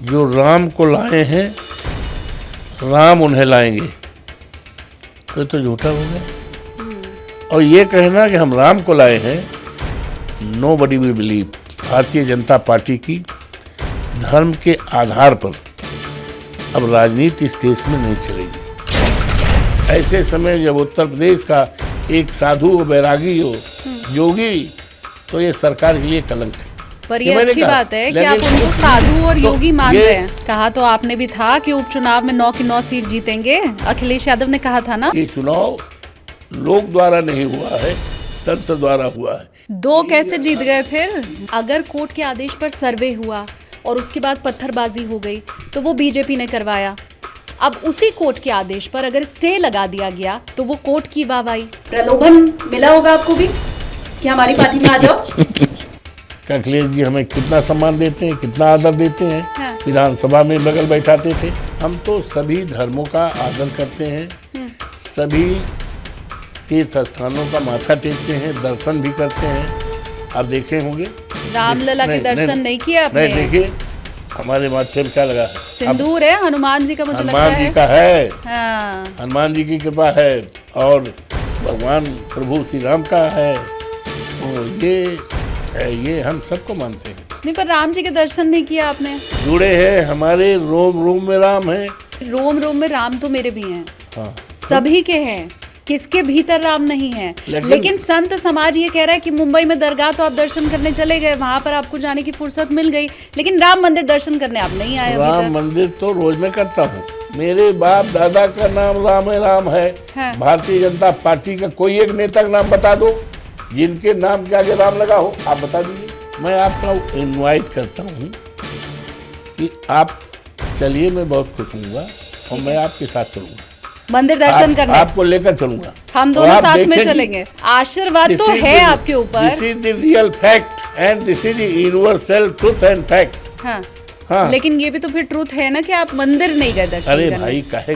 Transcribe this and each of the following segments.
जो राम को लाए हैं राम उन्हें लाएंगे, तो झूठा हो गया। और ये कहना कि हम राम को लाए हैं, nobody will believe. Bharatiya Janata party की धर्म के आधार पर अब राजनीति इस देश में नहीं चलेगी। ऐसे समय जब उत्तर प्रदेश का एक साधु बैरागी हो, योगी, तो ये सरकार के लिए कलंक है। पर ये अच्छी बात है कि आप उनको साधु और योगी मान रहे हैं। कहा तो आपने भी था कि उपचुनाव में 9 की 9 सीट जीतेंगे। अखिलेश यादव ने कहा था ना। ये चुनाव लोक द्वारा नहीं हुआ है, तंत्र द्वारा हुआ है। 2 कैसे जीत गए फिर? अगर कोर्ट के आदेश पर सर्वे हुआ और उसके बाद पत्थरबाजी हो गई तो वो बीजेपी ने करवाया। अब उसी कोर्ट के आदेश पर अगर स्टे लगा दिया गया तो वो कोर्ट की वाहवाही, प्रलोभन मिला होगा आपको भी कि हमारी पार्टी में आ जाओ। अखिलेश जी हमें कितना सम्मान देते हैं, कितना आदर देते हैं। हाँ। विधानसभा में बगल बैठाते थे। हम तो सभी धर्मों का आदर करते हैं, सभी तीर्थ स्थानों का माथा टेकते हैं, दर्शन भी करते हैं। आप देखे होंगे रामलला के दर्शन नहीं किए आपने? नहीं, देखिए हमारे माथे में क्या लगा है? सिंदूर है हनुमान जी का, मुझे लगता है। हनुमान जी का है। हाँ। हनुमान जी की कृपा है और भगवान प्रभु श्री राम का है। तो ये हम सबको मानते हैं। नहीं, पर राम जी के दर्शन नहीं किया आपने? जुड़े हैं, हमारे रोम रोम में राम है। रोम रोम में राम तो मेरे भी हैं। हाँ। सभी के हैं, किसके भीतर राम नहीं है? लेकिन संत समाज ये कह रहा है कि मुंबई में दरगाह तो आप दर्शन करने चले गए, वहां पर आपको जाने की फुर्सत मिल गई, लेकिन राम मंदिर दर्शन करने आप नहीं आए। राम मंदिर तो रोज मैं करता हूँ। मेरे बाप दादा का नाम राम है। हाँ। भारतीय जनता पार्टी का कोई एक नेता का नाम बता दो जिनके नाम के आगे राम लगा हो, आप बता दीजिए। मैं आपका इनवाइट करता हूँ कि आप चलिए, मैं बहुत खुश हूँगा और मैं आपके साथ चलूँगा मंदिर दर्शन करने। आपको लेकर चलूँगा, हम दोनों साथ में चलेंगे। आशीर्वाद तो है आपके ऊपर। This is the real fact and this is the universal truth and fact. हाँ। हाँ। लेकिन ये भी तो फिर ट्रूथ है ना कि आप मंदिर नहीं गए दर्शन अरे करने। भाई काहे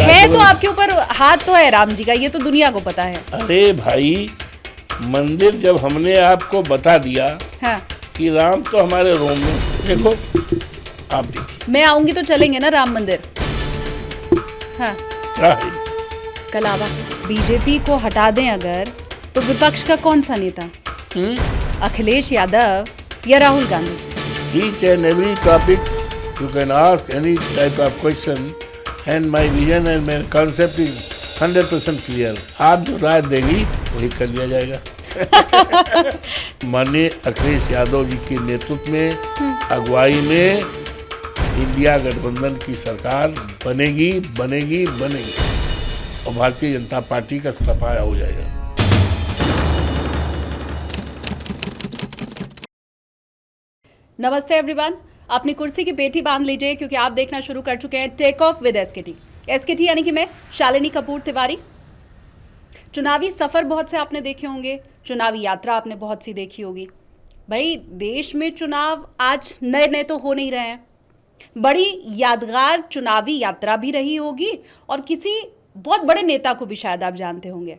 है तो आपके ऊपर हाथ तो है राम जी का, ये तो दुनिया को पता है। अरे भाई, मंदिर जब हमने आपको बता दिया हाँ। कि राम तो हमारे रोम में, देखो आप देखिए। मैं आऊंगी तो चलेंगे ना राम मंदिर? हाँ। क्या है? कलावा बीजेपी को हटा दें अगर, तो विपक्ष का कौन सा नेता? अखिलेश यादव या Rahul Gandhi? Each and every topics you can ask any type of question and my vision and my concept is 100% clear. आप जो राय देगी वही कर लिया जाएगा। माननीय अखिलेश यादव जी के नेतृत्व में, अगुवाई में इंडिया गठबंधन की सरकार बनेगी और भारतीय जनता पार्टी का सफाया हो जाएगा। नमस्ते एवरीवन, अपनी कुर्सी की पेटी बांध लीजिए क्योंकि आप देखना शुरू कर चुके हैं take off with SKT. SKT यानी कि मैं शालिनी कपूर तिवारी। चुनावी सफ़र बहुत से आपने देखे होंगे, चुनावी यात्रा आपने बहुत सी देखी होगी। भाई देश में चुनाव आज नए नए तो हो नहीं रहे हैं, बड़ी यादगार चुनावी यात्रा भी रही होगी और किसी बहुत बड़े नेता को भी शायद आप जानते होंगे।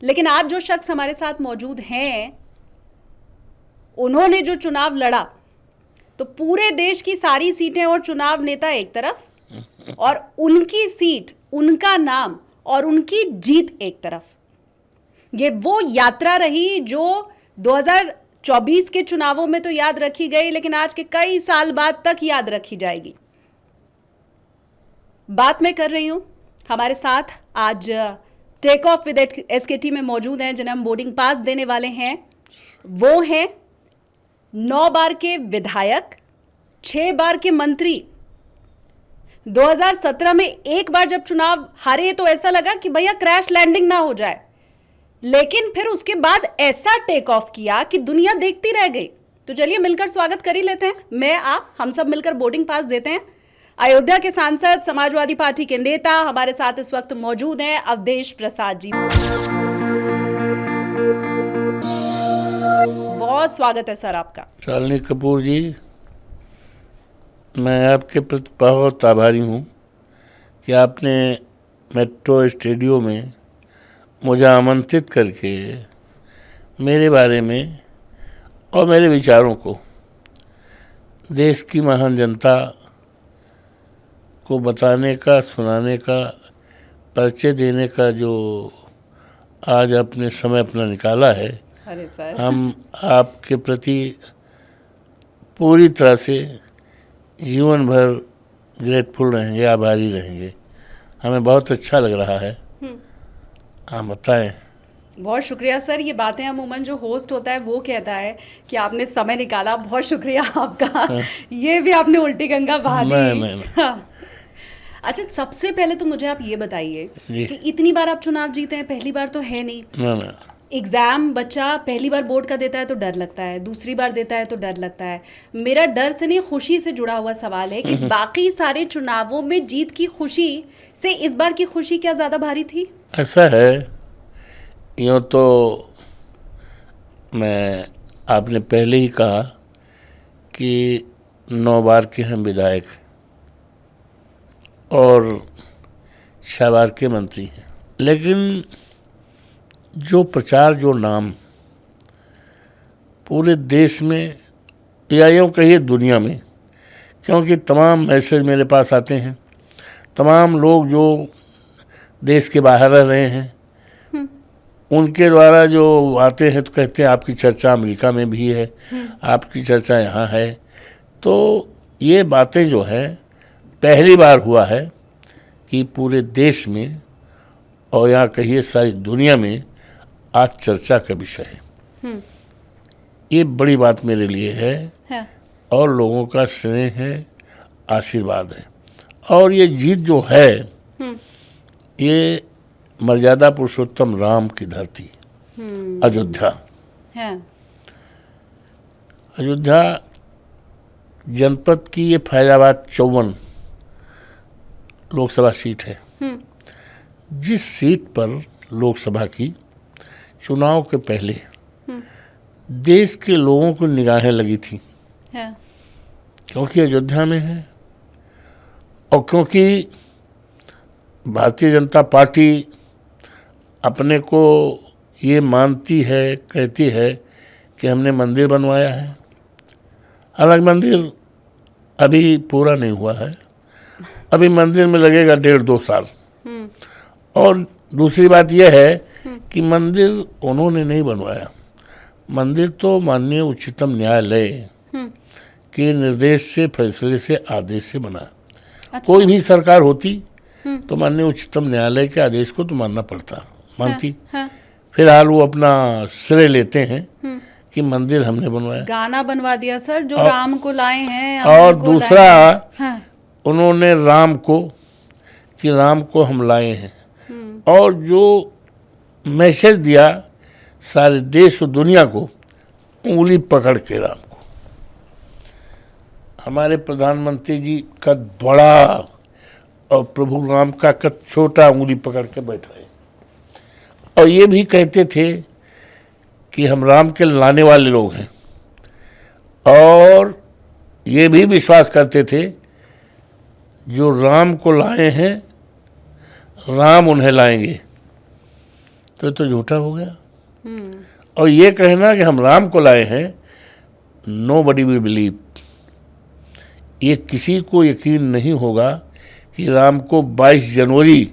लेकिन आज जो शख्स हमारे साथ मौजूद हैं, उन्होंने जो चुनाव लड़ा, तो पूरे देश की सारी सीटें और चुनाव नेता एक तरफ और उनकी सीट, उनका नाम और उनकी जीत एक तरफ। ये वो यात्रा रही जो 2024 के चुनावों में तो याद रखी गई, लेकिन आज के कई साल बाद तक याद रखी जाएगी। बात मैं कर रही हूं, हमारे साथ आज टेक ऑफ विद एसकेटी में मौजूद हैं जिन्हें हम बोर्डिंग पास देने वाले हैं। वो हैं 9 बार के विधायक, 6 बार के मंत्री। 2017 में एक बार जब चुनाव हारे तो ऐसा लगा कि भैया क्रैश लैंडिंग ना हो जाए, लेकिन फिर उसके बाद ऐसा टेक ऑफ किया कि दुनिया देखती रह गई। तो चलिए मिलकर स्वागत कर ही लेते हैं। मैं आप हम सब मिलकर बोर्डिंग पास देते हैं। अयोध्या के सांसद, समाजवादी पार्टी के नेता हमारे साथ इस वक्त मौजूद हैं, अवधेश प्रसाद जी। बहुत स्वागत है सर आपका। शालिनी कपूर जी, मैं आपके प्रति बहुत आभारी हूँ कि आपने मेट्रो स्टूडियो में मुझे आमंत्रित करके मेरे बारे में और मेरे विचारों को देश की महान जनता को बताने का, सुनाने का, परिचय देने का जो आज आपने समय अपना निकाला है, अरे सर, हम आपके प्रति पूरी तरह से जीवन भर ग्रेटफुल रहेंगे, आभारी रहेंगे। हमें बहुत अच्छा लग रहा है। हाँ बताएं। बहुत शुक्रिया सर। ये बातें अमूमन जो होस्ट होता है वो कहता है कि आपने समय निकाला, बहुत शुक्रिया आपका। ये भी आपने उल्टी गंगा बहा दी। नहीं। हाँ। अच्छा, सबसे पहले तो मुझे आप ये बताइए जी। कि इतनी बार आप चुनाव जीते हैं, पहली बार तो है नहीं। ना। एग्जाम बच्चा पहली बार बोर्ड का देता है तो डर लगता है, दूसरी बार देता है तो डर लगता है। मेरा डर से नहीं, खुशी से जुड़ा हुआ सवाल है कि बाकी सारे चुनावों में जीत की खुशी से इस बार की खुशी क्या ज्यादा भारी थी? ऐसा है, यूँ तो मैं आपने पहले ही कहा कि 9 बार के हम विधायक और 6 बार के मंत्री हैं, लेकिन जो प्रचार, जो नाम पूरे देश में या यूँ कहिए दुनिया में, क्योंकि तमाम मैसेज मेरे पास आते हैं, तमाम लोग जो देश के बाहर रह रहे हैं उनके द्वारा जो आते हैं तो कहते हैं आपकी चर्चा अमेरिका में भी है, आपकी चर्चा यहाँ है। तो ये बातें जो है पहली बार हुआ है कि पूरे देश में और यहाँ कहिए सारी दुनिया में आज चर्चा का विषय है। ये बड़ी बात मेरे लिए है और लोगों का स्नेह है, आशीर्वाद है। और ये जीत जो है ये मर्यादा पुरुषोत्तम राम की धरती अयोध्या। अयोध्या जनपद की ये फैजाबाद 54 लोकसभा सीट है। जिस सीट पर लोकसभा की चुनाव के पहले देश के लोगों को निगाहें लगी थी, क्योंकि अयोध्या में है और क्योंकि भारतीय जनता पार्टी अपने को ये मानती है, कहती है कि हमने मंदिर बनवाया है। हालांकि मंदिर अभी पूरा नहीं हुआ है, अभी मंदिर में लगेगा 1.5-2 साल। और दूसरी बात यह है कि मंदिर उन्होंने नहीं बनवाया, मंदिर तो माननीय उच्चतम न्यायालय के निर्देश से, फैसले से, आदेश से बना। अच्छा। कोई भी सरकार होती तो माननीय उच्चतम न्यायालय के आदेश को तो मानना पड़ता, मानती। फिलहाल वो अपना श्रेय लेते हैं कि मंदिर हमने बनवाया, गाना बनवा दिया सर, जो राम को लाए हैं। और दूसरा उन्होंने राम को, कि राम को हम लाए हैं, और जो मैसेज दिया सारे देश और दुनिया को, उंगली पकड़ के राम को। हमारे प्रधानमंत्री जी कद बड़ा और प्रभु राम का कद छोटा, उंगली पकड़ के बैठे और ये भी कहते थे कि हम राम के लाने वाले लोग हैं, और ये भी विश्वास करते थे जो राम को लाए हैं राम उन्हें लाएंगे। तो ये तो झूठा हो गया। और ये कहना कि हम राम को लाए हैं, नोबडी विल बिलीव, ये किसी को यकीन नहीं होगा कि राम को 22 जनवरी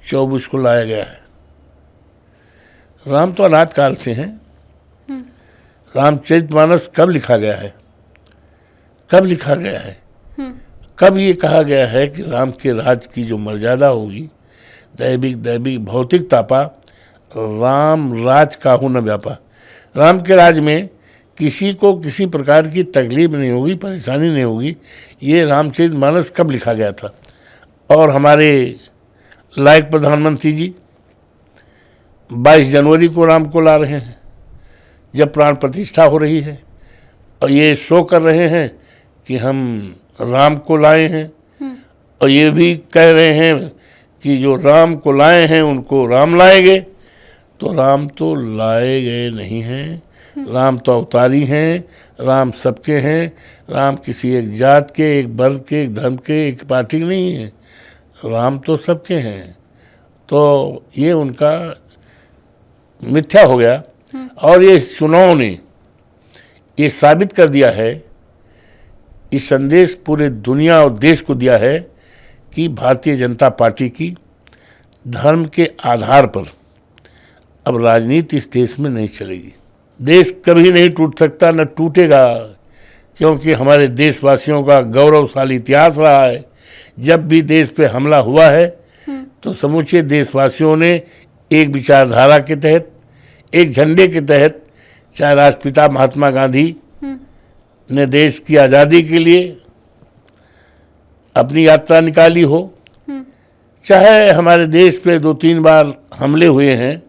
24 को लाया गया है। राम तो अनाद काल से हैं। रामचरितमानस कब लिखा गया है, कब लिखा गया है, कब ये कहा गया है कि राम के राज की जो मर्यादा होगी, दैविक भौतिक तापा, राम राज काहू न व्यापा। राम के राज में किसी को किसी प्रकार की तकलीफ नहीं होगी, परेशानी नहीं होगी। ये रामचरितमानस कब लिखा गया था। और हमारे लायक प्रधानमंत्री जी 22 जनवरी को राम को ला रहे हैं, जब प्राण प्रतिष्ठा हो रही है, और ये शो कर रहे हैं कि हम राम को लाए हैं, और ये भी कह रहे हैं कि जो राम को लाए हैं उनको राम लाएंगे। तो राम तो लाए गए नहीं हैं, राम तो अवतारी हैं, राम सबके हैं। राम किसी एक जात के, एक वर्ग के, एक धर्म के, एक पार्टी के नहीं है, राम तो सबके हैं। तो ये उनका मिथ्या हो गया। और ये चुनाव ने ये साबित कर दिया है इस संदेश पूरे दुनिया और देश को दिया है कि भारतीय जनता पार्टी की धर्म के आधार पर अब राजनीति इस देश में नहीं चलेगी। देश कभी नहीं टूट सकता, न टूटेगा, क्योंकि हमारे देशवासियों का गौरवशाली इतिहास रहा है। जब भी देश पे हमला हुआ है तो समूचे देशवासियों ने एक विचारधारा के तहत, एक झंडे के तहत, चाहे राष्ट्रपिता महात्मा गांधी ने देश की आज़ादी के लिए अपनी यात्रा निकाली हो, चाहे हमारे देश पे 2-3 बार हमले हुए हैं,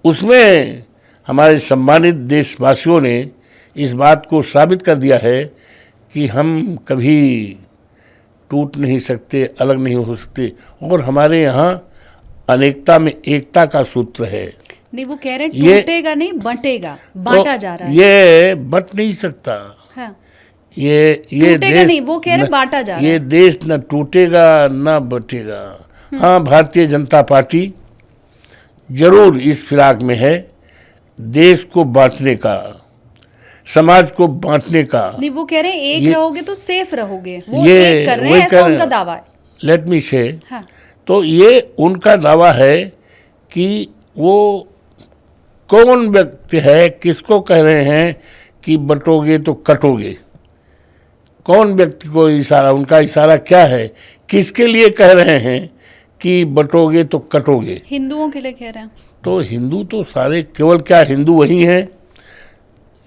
उसमें हमारे सम्मानित देशवासियों ने इस बात को साबित कर दिया है कि हम कभी टूट नहीं सकते, अलग नहीं हो सकते, और हमारे यहाँ अनेकता में एकता का सूत्र है। नहीं, वो कह रहे हैं टूटेगा नहीं, बंटेगा, बांटा जा रहा है। ये बंट नहीं सकता। हाँ। ये टूटेगा देश नहीं, वो कह रहे बांटा जा रहा है। ये देश न टूटेगा न बटेगा। हाँ, भारतीय जनता पार्टी जरूर इस फिराक में है, देश को बांटने का, समाज को बांटने का। नहीं, वो कह रहे हैं एक रहोगे तो सेफ रहोगे, वो एक कर रहे हैं, ऐसा उनका दावा है। लेट मी से, हाँ। तो ये उनका दावा है कि वो कौन व्यक्ति है, किसको कह रहे हैं कि बटोगे तो कटोगे, कौन व्यक्ति को इशारा, उनका इशारा क्या है, किसके लिए कह रहे हैं कि बटोगे तो कटोगे? हिंदुओं के लिए कह रहे हैं। तो हिंदू तो सारे, केवल क्या हिंदू वही हैं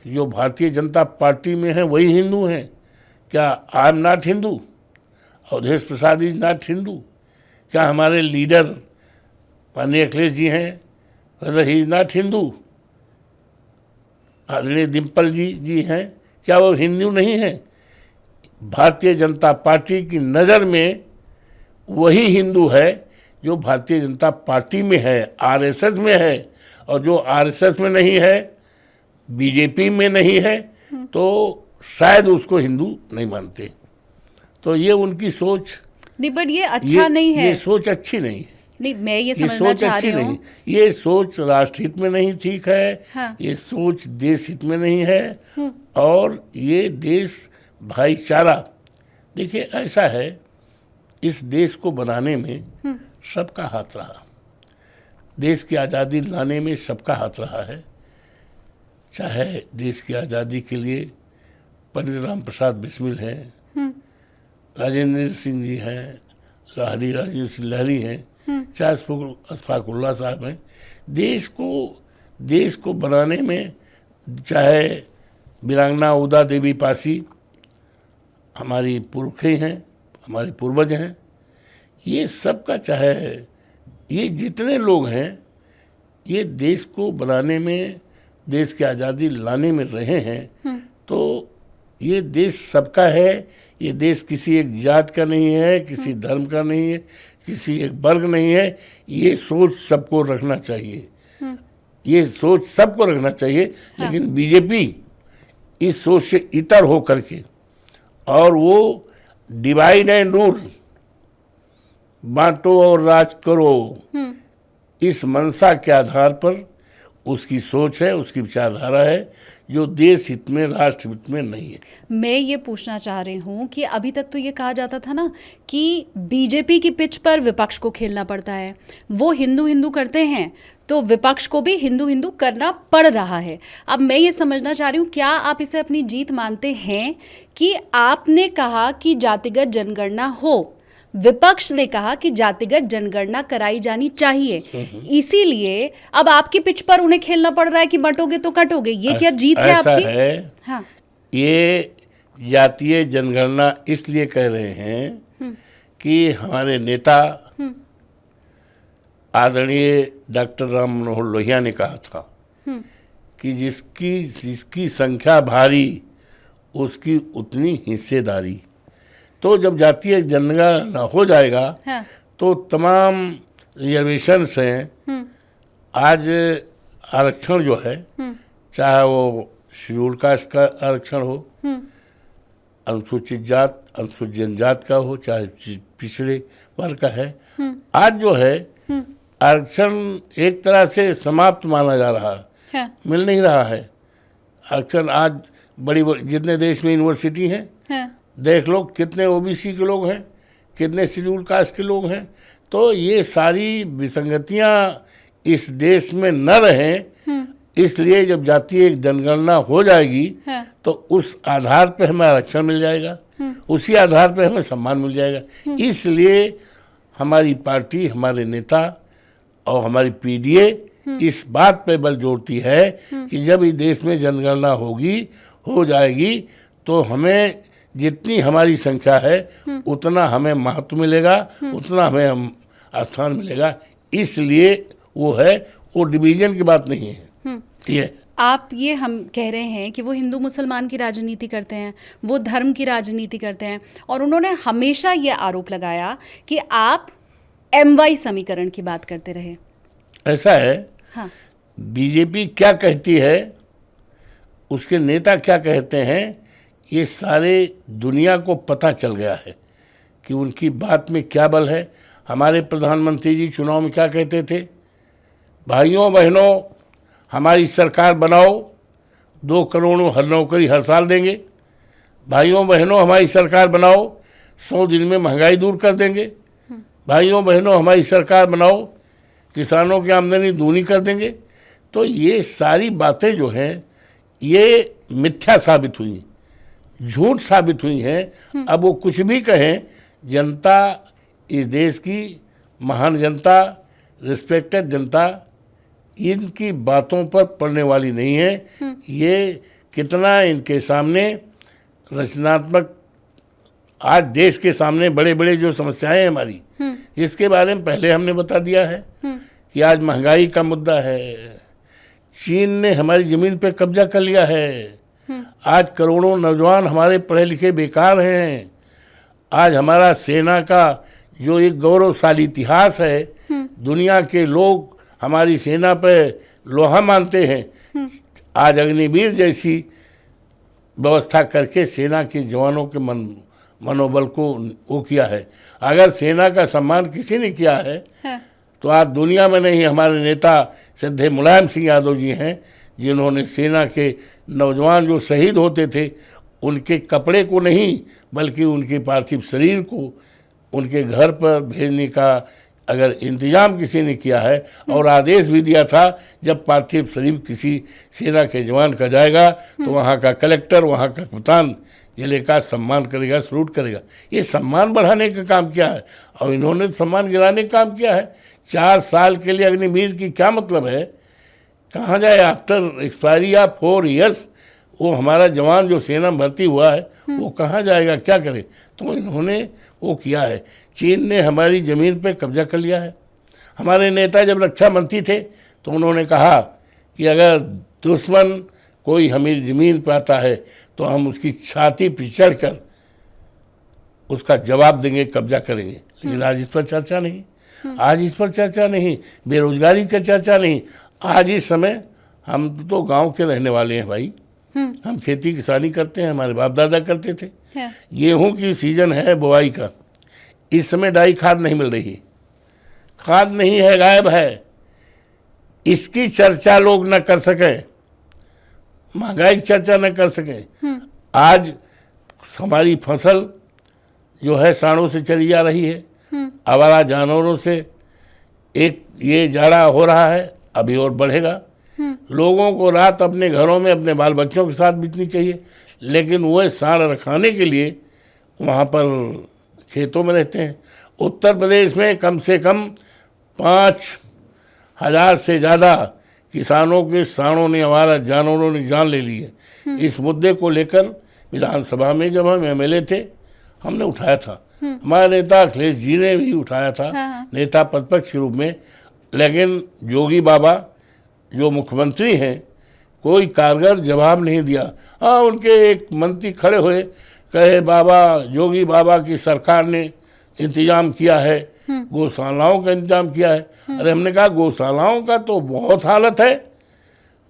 जो भारतीय जनता पार्टी में हैं, वही हिंदू हैं क्या? I am not Hindu, Awadhesh Prasad is not Hindu. क्या हमारे लीडर माननीय अखिलेश जी हैं, whether he is not Hindu? आदरणीय डिम्पल जी हैं, क्या वो हिंदू नहीं हैं? भारतीय जनता पार्टी की नज़र में वही हिंदू है जो भारतीय जनता पार्टी में है, आरएसएस में है, और जो आरएसएस में नहीं है, बीजेपी में नहीं है, तो शायद उसको हिंदू नहीं मानते। तो ये उनकी सोच नहीं, बट ये अच्छा नहीं है, ये सोच अच्छी नहीं है। नहीं, मैं ये समझना चाह रही हूँ, ये सोच राष्ट्रहित में नहीं ठीक है। हाँ। ये सोच देश हित में नहीं है, और ये देश भाईचारा, देखिए ऐसा है, इस देश को बनाने में सबका हाथ रहा, देश की आज़ादी लाने में सबका हाथ रहा है। चाहे देश की आज़ादी के लिए पंडित राम प्रसाद बिस्मिल हैं, राजेंद्र सिंह जी हैं, राजेंद्र सिंह लहरी हैं, चाहे अशफाकुल्लाह साहब हैं, देश को बनाने में, चाहे वीरांगना उदा देवी पासी हमारी पुरखे हैं, हमारे पूर्वज हैं, ये सब का, चाहे ये जितने लोग हैं, ये देश को बनाने में, देश की आज़ादी लाने में रहे हैं। तो ये देश सबका है, ये देश किसी एक जात का नहीं है, किसी धर्म का नहीं है, किसी एक वर्ग नहीं है। ये सोच सबको रखना चाहिए, ये सोच सबको रखना चाहिए। लेकिन बीजेपी इस सोच से इतर हो करके, और वो डिवाइड एंड रूल, बांटो और राज करो, इस मंशा के आधार पर उसकी सोच है, उसकी विचारधारा है, जो देश हित में, राष्ट्र हित में नहीं है। मैं ये पूछना चाह रही हूँ कि अभी तक तो ये कहा जाता था ना कि बीजेपी की पिच पर विपक्ष को खेलना पड़ता है, वो हिंदू हिंदू करते हैं तो विपक्ष को भी हिंदू हिंदू करना पड़ रहा है। अब मैं ये समझना चाह रही हूँ, क्या आप इसे अपनी जीत मानते हैं कि आपने कहा कि जातिगत जनगणना हो, विपक्ष ने कहा कि जातिगत जनगणना कराई जानी चाहिए, इसीलिए अब आपकी पिच पर उन्हें खेलना पड़ रहा है कि बंटोगे तो कटोगे, ये क्या जीत है आपकी? है। हाँ। ये जातीय जनगणना इसलिए कह रहे हैं कि हमारे नेता आदरणीय डॉक्टर राम मनोहर लोहिया ने कहा था कि जिसकी संख्या भारी उसकी उतनी हिस्सेदारी। तो जब जातीय जनगणना हो जाएगा, हाँ। तो तमाम रिजर्वेशंस हैं, आज आरक्षण जो है, चाहे वो शेड्यूल कास्ट का आरक्षण हो, अनुसूचित जात, अनुसूचित जनजात का हो, चाहे पिछड़े वर्ग का है, आज जो है आरक्षण एक तरह से समाप्त माना जा रहा है। हाँ। मिल नहीं रहा है आरक्षण। आज बड़ी बड़ी जितने देश में यूनिवर्सिटी हैं, हाँ, देख लो कितने ओबीसी के लोग हैं, कितने शेड्यूल कास्ट के लोग हैं। तो ये सारी विसंगतियां इस देश में न रहें, इसलिए जब जातीय जनगणना हो जाएगी हाँ, तो उस आधार पे हमें आरक्षण मिल जाएगा, उसी आधार पे हमें सम्मान मिल जाएगा। इसलिए हमारी पार्टी, हमारे नेता और हमारी पीडीए इस बात पे बल जोड़ती है कि जब इस देश में जनगणना हो जाएगी तो हमें जितनी हमारी संख्या है उतना हमें महत्व मिलेगा, उतना हमें स्थान मिलेगा। इसलिए वो डिवीजन की बात नहीं है। ये आप ये हम कह रहे हैं कि वो हिंदू मुसलमान की राजनीति करते हैं, वो धर्म की राजनीति करते हैं, और उन्होंने हमेशा ये आरोप लगाया कि आप MY समीकरण की बात करते रहे। ऐसा है, हाँ, बीजेपी क्या कहती है, उसके नेता क्या कहते हैं, ये सारे दुनिया को पता चल गया है कि उनकी बात में क्या बल है। हमारे प्रधानमंत्री जी चुनाव में क्या कहते थे, भाइयों बहनों हमारी सरकार बनाओ, 2 करोड़ हर नौकरी हर साल देंगे। भाइयों बहनों हमारी सरकार बनाओ, 100 दिन में महंगाई दूर कर देंगे। भाइयों बहनों हमारी सरकार बनाओ, किसानों की आमदनी दूनी कर देंगे। तो ये सारी बातें जो हैं ये मिथ्या साबित हुई, झूठ साबित हुई हैं। अब वो कुछ भी कहें, जनता, इस देश की महान जनता, रिस्पेक्टेड जनता, इनकी बातों पर पड़ने वाली नहीं है। ये कितना इनके सामने रचनात्मक, आज देश के सामने बड़े बड़े जो समस्याएं हैं हमारी, जिसके बारे में पहले हमने बता दिया है कि आज महंगाई का मुद्दा है, चीन ने हमारी ज़मीन पे कब्जा कर लिया है, आज करोड़ों नौजवान हमारे पढ़े लिखे बेकार हैं, आज हमारा सेना का जो एक गौरवशाली इतिहास है, दुनिया के लोग हमारी सेना पे लोहा मानते हैं, आज अग्निवीर जैसी व्यवस्था करके सेना के जवानों के मनोबल को वो किया है। अगर सेना का सम्मान किसी ने किया है तो आज दुनिया में नहीं, हमारे नेता श्रद्धेय मुलायम सिंह यादव जी हैं, जिन्होंने सेना के नौजवान जो शहीद होते थे उनके कपड़े को नहीं बल्कि उनके पार्थिव शरीर को उनके घर पर भेजने का अगर इंतजाम किसी ने किया है और आदेश भी दिया था, जब पार्थिव शरीर किसी सेना के जवान का जाएगा तो वहाँ का कलेक्टर, वहाँ का कप्तान जिले का सम्मान करेगा, सलूट करेगा। ये सम्मान बढ़ाने का काम किया है और इन्होंने सम्मान गिराने का काम किया है। 4 साल के लिए अग्निवीर की क्या मतलब है, कहाँ जाए आफ्टर एक्सपायरी ऑफ 4 ईयर्स, वो हमारा जवान जो सेना में भर्ती हुआ है वो कहाँ जाएगा, क्या करे। तो इन्होंने वो किया है। चीन ने हमारी ज़मीन पे कब्जा कर लिया है। हमारे नेता जब रक्षा मंत्री थे तो उन्होंने कहा कि अगर दुश्मन कोई हमारी ज़मीन पर आता है तो हम उसकी छाती पर चढ़कर उसका जवाब देंगे, कब्जा करेंगे। लेकिन आज इस पर चर्चा नहीं, आज इस पर चर्चा नहीं, बेरोजगारी की चर्चा नहीं। आज इस समय हम तो गांव के रहने वाले हैं भाई, हम खेती किसानी करते हैं, हमारे बाप दादा करते थे। गेहूं की सीजन है बुआई का, इस समय डाई खाद नहीं मिल रही, खाद नहीं है, गायब है। इसकी चर्चा लोग न कर सके, महंगाई की चर्चा न कर सके। आज हमारी फसल जो है सांडों से चली जा रही है, आवारा जानवरों से। एक ये जाड़ा हो रहा है, अभी और बढ़ेगा। लोगों को रात अपने घरों में अपने बाल बच्चों के साथ बीतनी चाहिए, लेकिन वह सांड रखाने के लिए वहाँ पर खेतों में रहते हैं। उत्तर प्रदेश में कम से कम 5,000 से ज़्यादा किसानों के सांडों ने, आवारा जानवरों ने जान ले ली है। इस मुद्दे को लेकर विधानसभा में जब हम MLA थे हमने उठाया था, हमारे नेता अखिलेश जी ने भी उठाया था, नेता प्रतिपक्ष के रूप में। लेकिन योगी बाबा जो मुख्यमंत्री हैं कोई कारगर जवाब नहीं दिया। हाँ, उनके एक मंत्री खड़े हुए, कहे बाबा, योगी बाबा की सरकार ने इंतजाम किया है, गौशालाओं का इंतजाम किया है। अरे हमने कहा गौशालाओं का तो बहुत हालत है,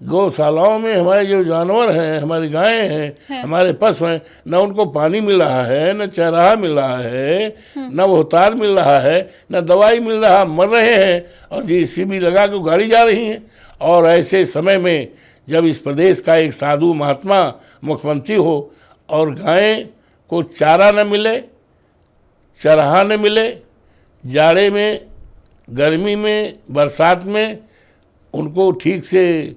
गौशालाओं में हमारे जो जानवर हैं, हमारी गायें हैं, हमारे पशु हैं, न उनको पानी मिल रहा है, न चराहा मिल रहा है, न भोतार मिल रहा है, न दवाई मिल रहा, मर रहे हैं और JCB लगा के गाड़ी जा रही हैं। और ऐसे समय में जब इस प्रदेश का एक साधु महात्मा मुख्यमंत्री हो और गाय को चारा न मिले, चरहा न मिले, जाड़े में, गर्मी में, बरसात में उनको ठीक से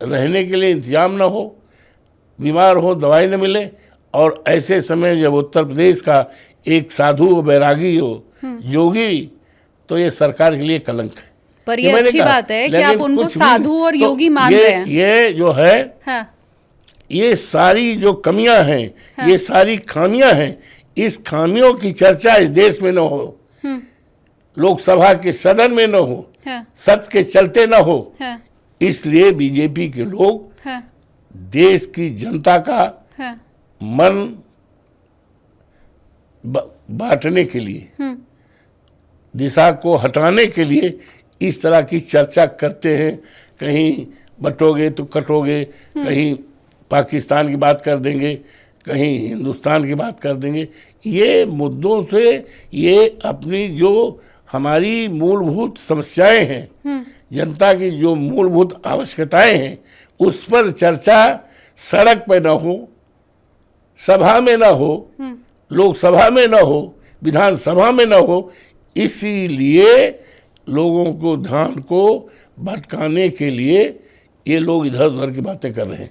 रहने के लिए इंतजाम न हो, बीमार हो दवाई न मिले, और ऐसे समय जब उत्तर प्रदेश का एक साधु बैरागी हो, योगी, तो ये सरकार के लिए कलंक है। पर ये अच्छी बात है कि आप उनको साधु और योगी मान रहे हैं। ये जो है, हाँ। ये सारी जो कमियां हैं, हाँ। ये सारी खामियां हैं, इस खामियों की चर्चा इस देश में न हो, लोकसभा के सदन में न हो, हाँ। सत्य के चलते न हो, हाँ। इसलिए बीजेपी के लोग, हाँ। देश की जनता का, हाँ। मन बांटने के लिए, दिशा को हटाने के लिए इस तरह की चर्चा करते हैं। कहीं बटोगे तो कटोगे, कहीं पाकिस्तान की बात कर देंगे, कहीं हिंदुस्तान की बात कर देंगे। ये मुद्दों से ये अपनी जो हमारी मूलभूत समस्याएं हैं, जनता की जो मूलभूत आवश्यकताएं हैं, उस पर चर्चा सड़क पे न हो, सभा में न हो, लोकसभा में न हो, विधानसभा में न हो, इसीलिए लोगों को ध्यान को भटकाने के लिए ये लोग इधर उधर की बातें कर रहे हैं।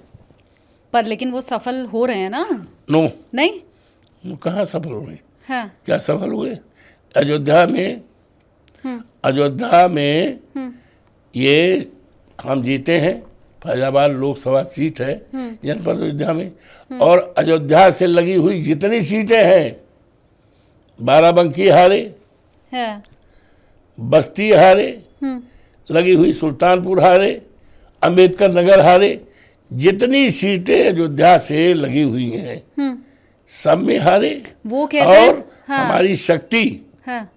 पर लेकिन वो सफल हो रहे हैं ना? नो, नहीं, कहाँ सफल हो रहे हैं? हाँ। क्या सफल हुए? अयोध्या में ये हम जीते हैं, फैजाबाद लोकसभा सीट है जनपद अयोध्या में, और अयोध्या से लगी हुई जितनी सीटें हैं, बाराबंकी हारे, है। बस्ती हारे, लगी हुई सुल्तानपुर हारे, अंबेडकर नगर हारे, जितनी सीटें अयोध्या से लगी हुई हैं सब में हारे। वो कहते हैं, और हाँ। हमारी शक्ति, हाँ।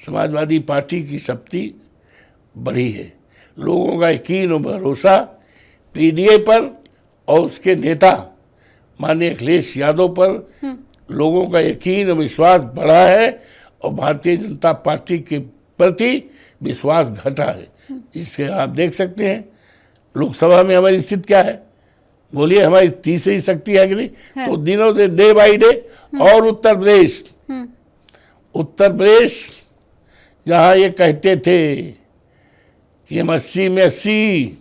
समाजवादी पार्टी की शक्ति बढ़ी है। लोगों का यकीन और भरोसा पीडीए पर और उसके नेता माननीय अखिलेश यादव पर लोगों का यकीन और विश्वास बढ़ा है, और भारतीय जनता पार्टी के प्रति विश्वास घटा है। इससे आप देख सकते हैं लोकसभा में हमारी स्थिति क्या है। बोलिए, हमारी तीसरी शक्ति है कि नहीं? तो दिनों दिन, डे बाई डे। और उत्तर प्रदेश जहाँ ये कहते थे कि हम 80 में 80,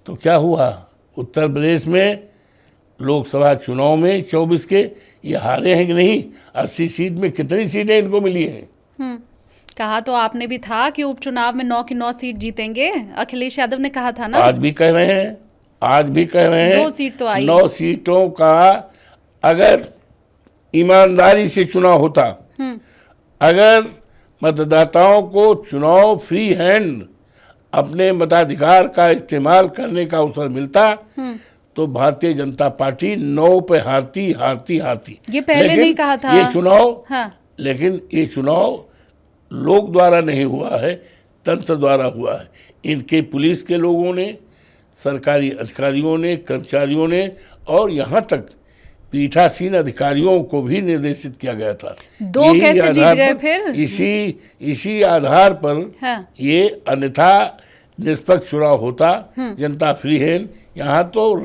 तो क्या हुआ? उत्तर प्रदेश में लोकसभा चुनाव में 24 के ये हारे हैं कि नहीं? 80 सीट में कितनी सीटें इनको मिली हैं? कहा तो आपने भी था कि उपचुनाव में 9 की 9 सीट जीतेंगे, अखिलेश यादव ने कहा था ना। आज भी कह रहे हैं, 2 सीट तो आई। 9 सीटों का अगर ईमानदारी से चुनाव होता, अगर मतदाताओं को चुनाव फ्री हैंड अपने मताधिकार का इस्तेमाल करने का अवसर मिलता, तो भारतीय जनता पार्टी 9 पे हारती। ये पहले नहीं कहा था ये चुनाव, हाँ। लेकिन ये चुनाव लोक द्वारा नहीं हुआ है, तंत्र द्वारा हुआ है। इनके पुलिस के लोगों ने, सरकारी अधिकारियों ने, कर्मचारियों ने, और यहाँ तक पीठासीन अधिकारियों को भी निर्देशित किया गया था। 2 कैसे जीत गए फिर? इसी आधार पर हाँ। ये अन्यथा निष्पक्ष चुनाव होता, जनता फ्री हैंड। यहाँ तो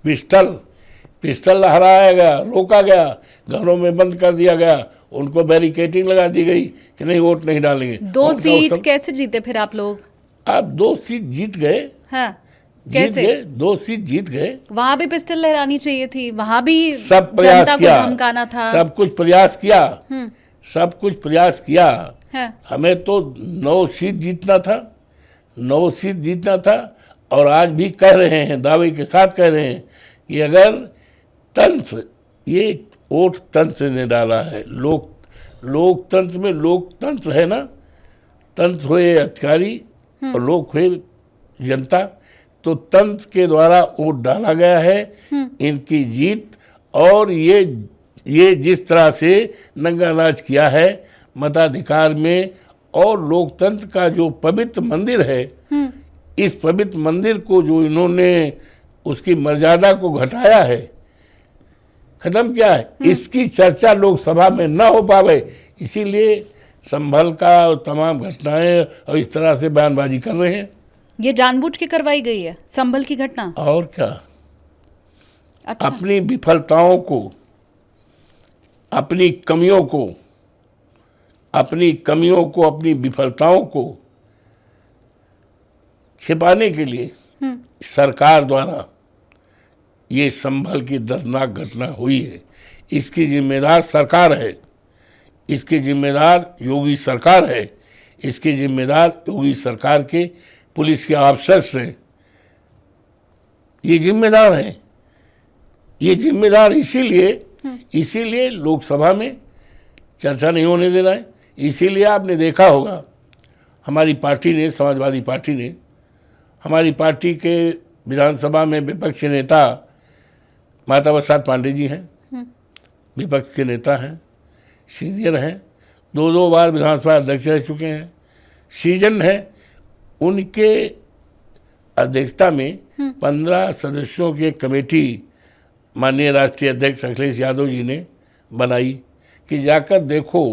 पिस्टल लहराया गया, रोका गया, घरों में बंद कर दिया गया, उनको बैरिकेडिंग लगा दी गई कि नहीं, वोट नहीं डालेंगे। 2 सीट कैसे जीते फिर आप लोग? आप 2 सीट जीत गए। हाँ, कैसे? 2 सीट जीत गए। वहां भी पिस्टल लहरानी चाहिए थी, वहां भी सब प्रयास जनता किया, को धमकाना था, सब कुछ प्रयास किया। हाँ। हमें तो 9 सीट जीतना था, 9 सीट जीतना था। और आज भी कह रहे हैं, दावे के साथ कह रहे हैं कि अगर तंत्र, ये वोट तंत्र ने डाला है, लोकतंत्र में, लोकतंत्र है ना, तंत्र हुए अधिकारी और लोग हुए जनता, तो तंत्र के द्वारा वोट डाला गया है, इनकी जीत। और ये जिस तरह से नंगा नाच किया है मताधिकार में, और लोकतंत्र का जो पवित्र मंदिर है, इस पवित्र मंदिर को जो इन्होंने उसकी मर्यादा को घटाया है, खत्म किया है, इसकी चर्चा लोकसभा में न हो पावे, इसीलिए संभल का और तमाम घटनाएं और इस तरह से बयानबाजी कर रहे हैं। ये जानबूझ के करवाई गई है संभल की घटना? और क्या, अच्छा, अपनी विफलताओं को, अपनी कमियों को, अपनी विफलताओं को छिपाने के लिए सरकार द्वारा ये संभल की दर्दनाक घटना हुई है। इसकी जिम्मेदार सरकार है, इसकी जिम्मेदार योगी सरकार है, इसकी जिम्मेदार योगी सरकार के पुलिस के अफसर हैं। ये जिम्मेदार है, ये जिम्मेदार इसीलिए लोकसभा में चर्चा नहीं होने दे रहा है। इसीलिए आपने देखा होगा हमारी पार्टी ने, समाजवादी पार्टी ने, हमारी पार्टी के विधानसभा में विपक्ष के नेता माता प्रसाद पांडे जी हैं, विपक्ष के नेता हैं, सीनियर हैं, 2 बार विधानसभा अध्यक्ष रह चुके हैं, सीजन है। उनके अध्यक्षता में 15 सदस्यों की कमेटी माननीय राष्ट्रीय अध्यक्ष अखिलेश यादव जी ने बनाई कि जाकर देखो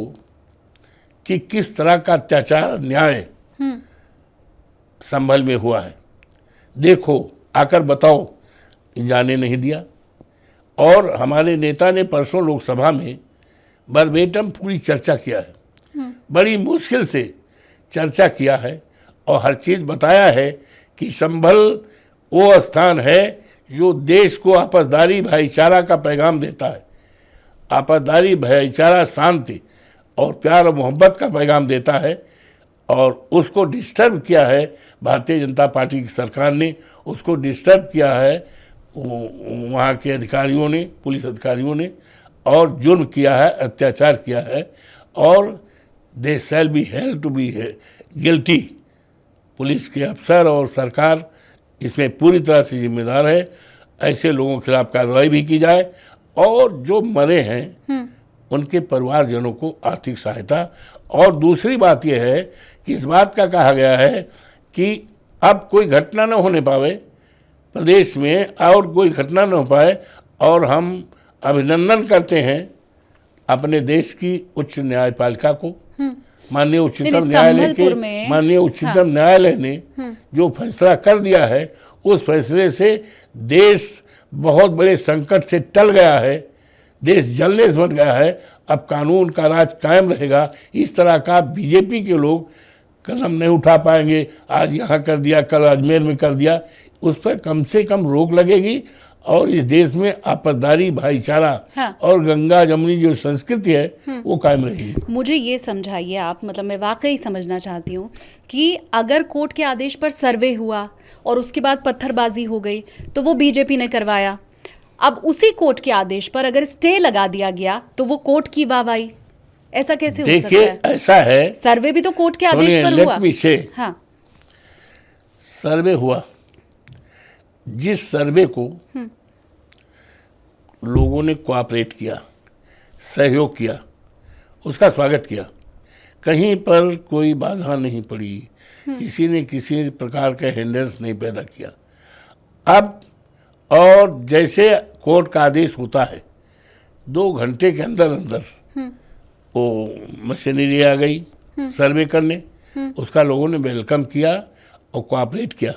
कि किस तरह का अत्याचार न्याय संभल में हुआ है, देखो आकर बताओ। जाने नहीं दिया। और हमारे नेता ने परसों लोकसभा में वर्बेटम पूरी चर्चा किया है, बड़ी मुश्किल से चर्चा किया है और हर चीज़ बताया है कि संभल वो स्थान है जो देश को आपसदारी भाईचारा का पैगाम देता है, आपसदारी भाईचारा, शांति और प्यार और मोहब्बत का पैगाम देता है। और उसको डिस्टर्ब किया है भारतीय जनता पार्टी की सरकार ने, उसको डिस्टर्ब किया है वहाँ के अधिकारियों ने, पुलिस अधिकारियों ने, और जुर्म किया है, अत्याचार किया है। और they shall be held to be guilty. Police के अफसर और सरकार इसमें पूरी तरह से जिम्मेदार है। ऐसे लोगों के खिलाफ कार्रवाई भी की जाए और जो मरे हैं उनके परिवारजनों को आर्थिक सहायता। और दूसरी बात यह है कि इस बात का कहा गया है कि अब कोई घटना न होने पावे प्रदेश में, और कोई घटना न हो पाए। और हम अभिनंदन करते हैं अपने देश की उच्च न्यायपालिका को, माननीय उच्चतम न्यायालय ने जो फैसला कर दिया है, उस फैसले से देश बहुत बड़े संकट से टल गया है, देश जलने से बच गया है। अब कानून का राज कायम रहेगा। इस तरह का बीजेपी के लोग कदम नहीं उठा पाएंगे। आज यहाँ कर दिया, कल अजमेर में कर दिया, उस पर कम से कम रोक लगेगी और इस देश में आपसदारी भाईचारा और गंगा जमुनी जो संस्कृति है वो कायम रहेगी। मुझे ये समझाइए आप, मतलब मैं वाकई समझना चाहती हूँ कि अगर कोर्ट के आदेश पर सर्वे हुआ और उसके बाद पत्थरबाजी हो गई तो वो बीजेपी ने करवाया, अब उसी कोर्ट के आदेश पर अगर स्टे लगा दिया गया तो वो कोर्ट की वाहवाही, ऐसा कैसे हो सकता है? देखिए ऐसा है, सर्वे भी तो कोर्ट के आदेश पर हुआ। हाँ, सर्वे हुआ, जिस सर्वे को लोगों ने कोऑपरेट किया, सहयोग किया, उसका स्वागत किया। कहीं पर कोई बाधा नहीं पड़ी, किसी ने किसी प्रकार का हिंड्रेंस नहीं पैदा किया। अब और जैसे कोर्ट का आदेश होता है 2 घंटे के अंदर अंदर वो मशीनरी आ गई सर्वे करने, उसका लोगों ने वेलकम किया और कोऑपरेट किया।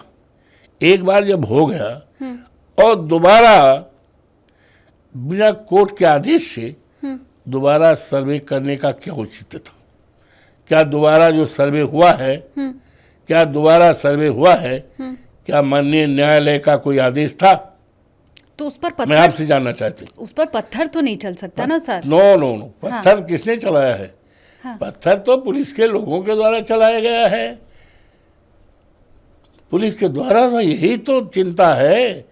एक बार जब हो गया और दोबारा बिना कोर्ट के आदेश से दोबारा सर्वे करने का क्या औचित्य था? क्या दोबारा जो सर्वे हुआ है, क्या दोबारा सर्वे हुआ है, क्या माननीय न्यायालय का कोई आदेश था? तो उस पर पत्थर, मैं आपसे जानना चाहती हूँ। उस पर पत्थर तो नहीं चल सकता ना सर? नो, पत्थर किसने चलाया है? पत्थर तो पुलिस के लोगों के द्वारा चलाया गया है। पुलिस के द्वारा तो यही तो चिंता है।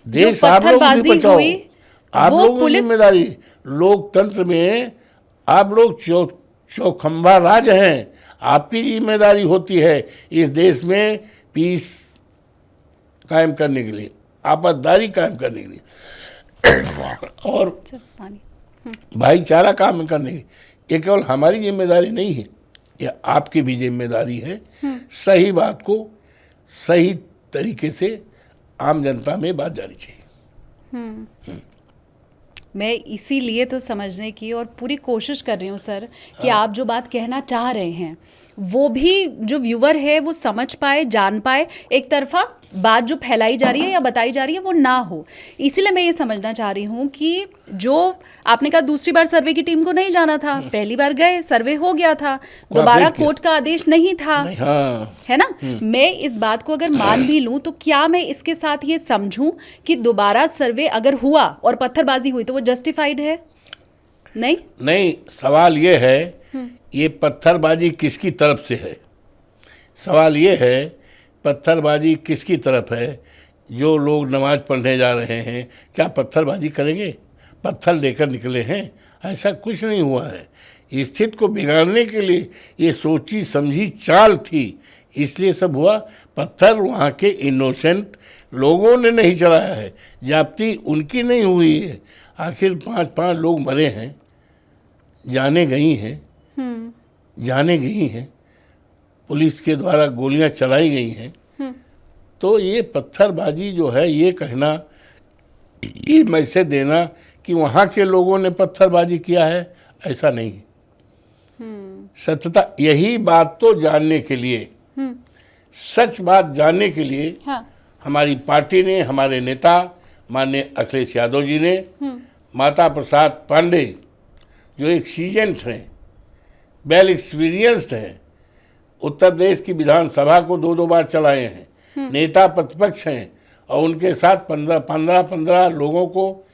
देश आप लोग भी बचाओ, आप लोगों की जिम्मेदारी। लोकतंत्र में आप लोग चौखंबा राज हैं, आपकी जिम्मेदारी होती है इस देश में पीस कायम करने के लिए, आपसदारी कायम करने के लिए और भाईचारा कायम करने की। ये केवल हमारी जिम्मेदारी नहीं है, ये आपकी भी जिम्मेदारी है। सही बात को सही तरीके से आम जनता में बात जानी चाहिए। मैं इसीलिए तो समझने की और पूरी कोशिश कर रही हूँ सर कि आप जो बात कहना चाह रहे हैं वो भी जो व्यूअर है वो समझ पाए, जान पाए। एक तरफा बात जो फैलाई जा रही है या बताई जा रही है वो ना हो। इसीलिए मैं ये समझना चाह रही हूँ कि जो आपने कहा दूसरी बार सर्वे की टीम को नहीं जाना था, पहली बार गए, सर्वे हो गया था, दोबारा कोर्ट का आदेश नहीं था, नहीं, हाँ। है ना। मैं इस बात को अगर मान भी लूं तो क्या मैं इसके साथ ये समझूं कि दोबारा सर्वे अगर हुआ और पत्थरबाजी हुई तो वो जस्टिफाइड है? नहीं नहीं, सवाल ये है ये पत्थरबाजी किसकी तरफ से है? सवाल ये है पत्थरबाजी किसकी तरफ है? जो लोग नमाज पढ़ने जा रहे हैं क्या पत्थरबाजी करेंगे? पत्थर लेकर निकले हैं? ऐसा कुछ नहीं हुआ है। स्थिति को बिगाड़ने के लिए ये सोची समझी चाल थी, इसलिए सब हुआ। पत्थर वहाँ के इनोसेंट लोगों ने नहीं चलाया है, जाप्ती उनकी नहीं हुई है। आखिर 5-5 लोग मरे हैं, जाने गई हैं, पुलिस के द्वारा गोलियां चलाई गई हैं। तो ये पत्थरबाजी जो है, ये कहना, ये मैसेज देना कि वहाँ के लोगों ने पत्थरबाजी किया है, ऐसा नहीं है। सत्यता यही बात तो जानने के लिए, सच बात जानने के लिए हाँ। हमारी पार्टी ने, हमारे नेता माननीय अखिलेश यादव जी ने, माता प्रसाद पांडे जो एक सीजन्ड हैं, वेल एक्सपीरियंस्ड हैं, उत्तर प्रदेश की विधानसभा को 2-2 बार चलाए हैं, नेता प्रतिपक्ष हैं, और उनके साथ 15 लोगों को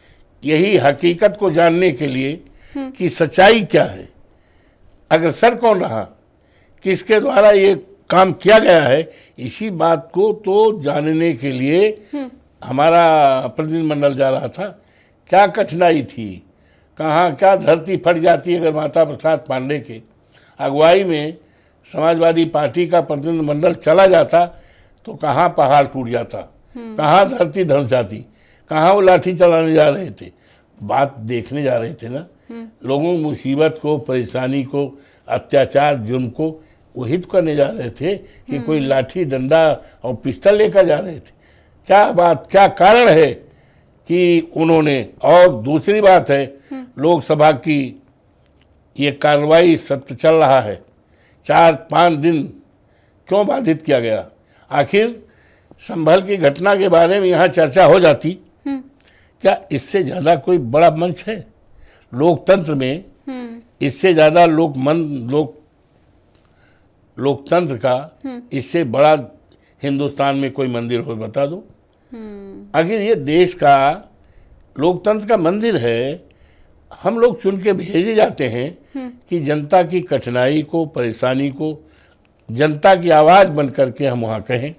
यही हकीकत को जानने के लिए कि सच्चाई क्या है, अग्रसर कौन रहा, किसके द्वारा ये काम किया गया है, इसी बात को तो जानने के लिए हमारा प्रतिनिधिमंडल जा रहा था। क्या कठिनाई थी, कहाँ क्या धरती फट जाती अगर माता प्रसाद पांडे के अगुवाई में समाजवादी पार्टी का प्रतिनिधिमंडल चला जाता तो कहाँ पहाड़ टूट जाता, कहाँ धरती धंस जाती, कहाँ वो लाठी चलाने जा रहे थे। बात देखने जा रहे थे ना, लोगों की मुसीबत को, परेशानी को, अत्याचार, जुर्म को वही तो करने जा रहे थे कि कोई लाठी डंडा और पिस्टल लेकर जा रहे थे। क्या बात, क्या कारण है कि उन्होंने, और दूसरी बात है लोकसभा की ये कार्रवाई सत्र चल रहा है, 4-5 दिन क्यों बाधित किया गया? आखिर संभल की घटना के बारे में यहाँ चर्चा हो जाती, क्या इससे ज़्यादा कोई बड़ा मंच है लोकतंत्र में? इससे ज़्यादा लोकतंत्र का इससे बड़ा हिंदुस्तान में कोई मंदिर हो, बता दो। आखिर ये देश का लोकतंत्र का मंदिर है। हम लोग चुन के भेजे जाते हैं कि जनता की कठिनाई को, परेशानी को जनता की आवाज़ बन करके हम वहाँ कहें,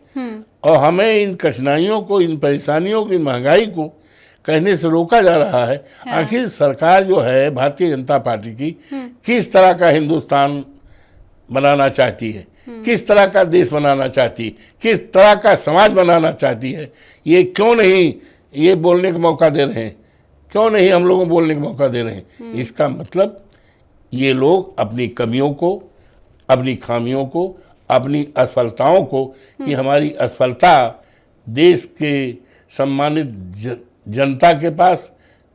और हमें इन कठिनाइयों को, इन परेशानियों की, महंगाई को कहने से रोका जा रहा है। आखिर सरकार जो है भारतीय जनता पार्टी की किस तरह का हिंदुस्तान बनाना चाहती है, किस तरह का देश बनाना चाहती है, किस तरह का समाज बनाना चाहती है, ये क्यों नहीं ये बोलने का मौका दे रहे हैं, क्यों नहीं हम लोगों को बोलने का मौका दे रहे हैं? इसका मतलब ये लोग अपनी कमियों को, अपनी खामियों को, अपनी असफलताओं को, कि हमारी असफलता देश के सम्मानित जनता के पास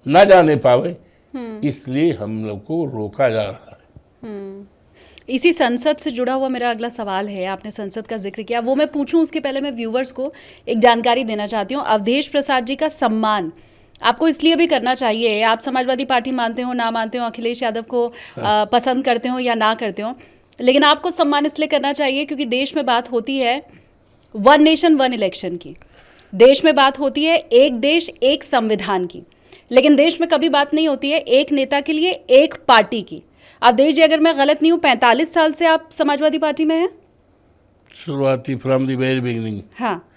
न जाने पावे, इसलिए हम लोग को रोका जा रहा है। इसी संसद से जुड़ा हुआ मेरा अगला सवाल है। आपने संसद का जिक्र किया, वो मैं पूछूं उसके पहले मैं व्यूवर्स को एक जानकारी देना चाहती हूँ। अवधेश प्रसाद जी का सम्मान आपको इसलिए भी करना चाहिए, आप समाजवादी पार्टी मानते हो ना मानते हो, अखिलेश यादव को पसंद करते हो या ना करते हो, लेकिन आपको सम्मान इसलिए करना चाहिए क्योंकि देश में बात होती है 1 नेशन 1 इलेक्शन की, देश में बात होती है एक देश एक संविधान की, लेकिन देश में कभी बात नहीं होती है एक नेता के लिए एक पार्टी की। अवधेश जी, अगर मैं गलत नहीं हूँ, 45 साल से आप समाजवादी पार्टी में हैं? शुरुआती फ्रॉम द वेरी बिगिनिंग। हाँ,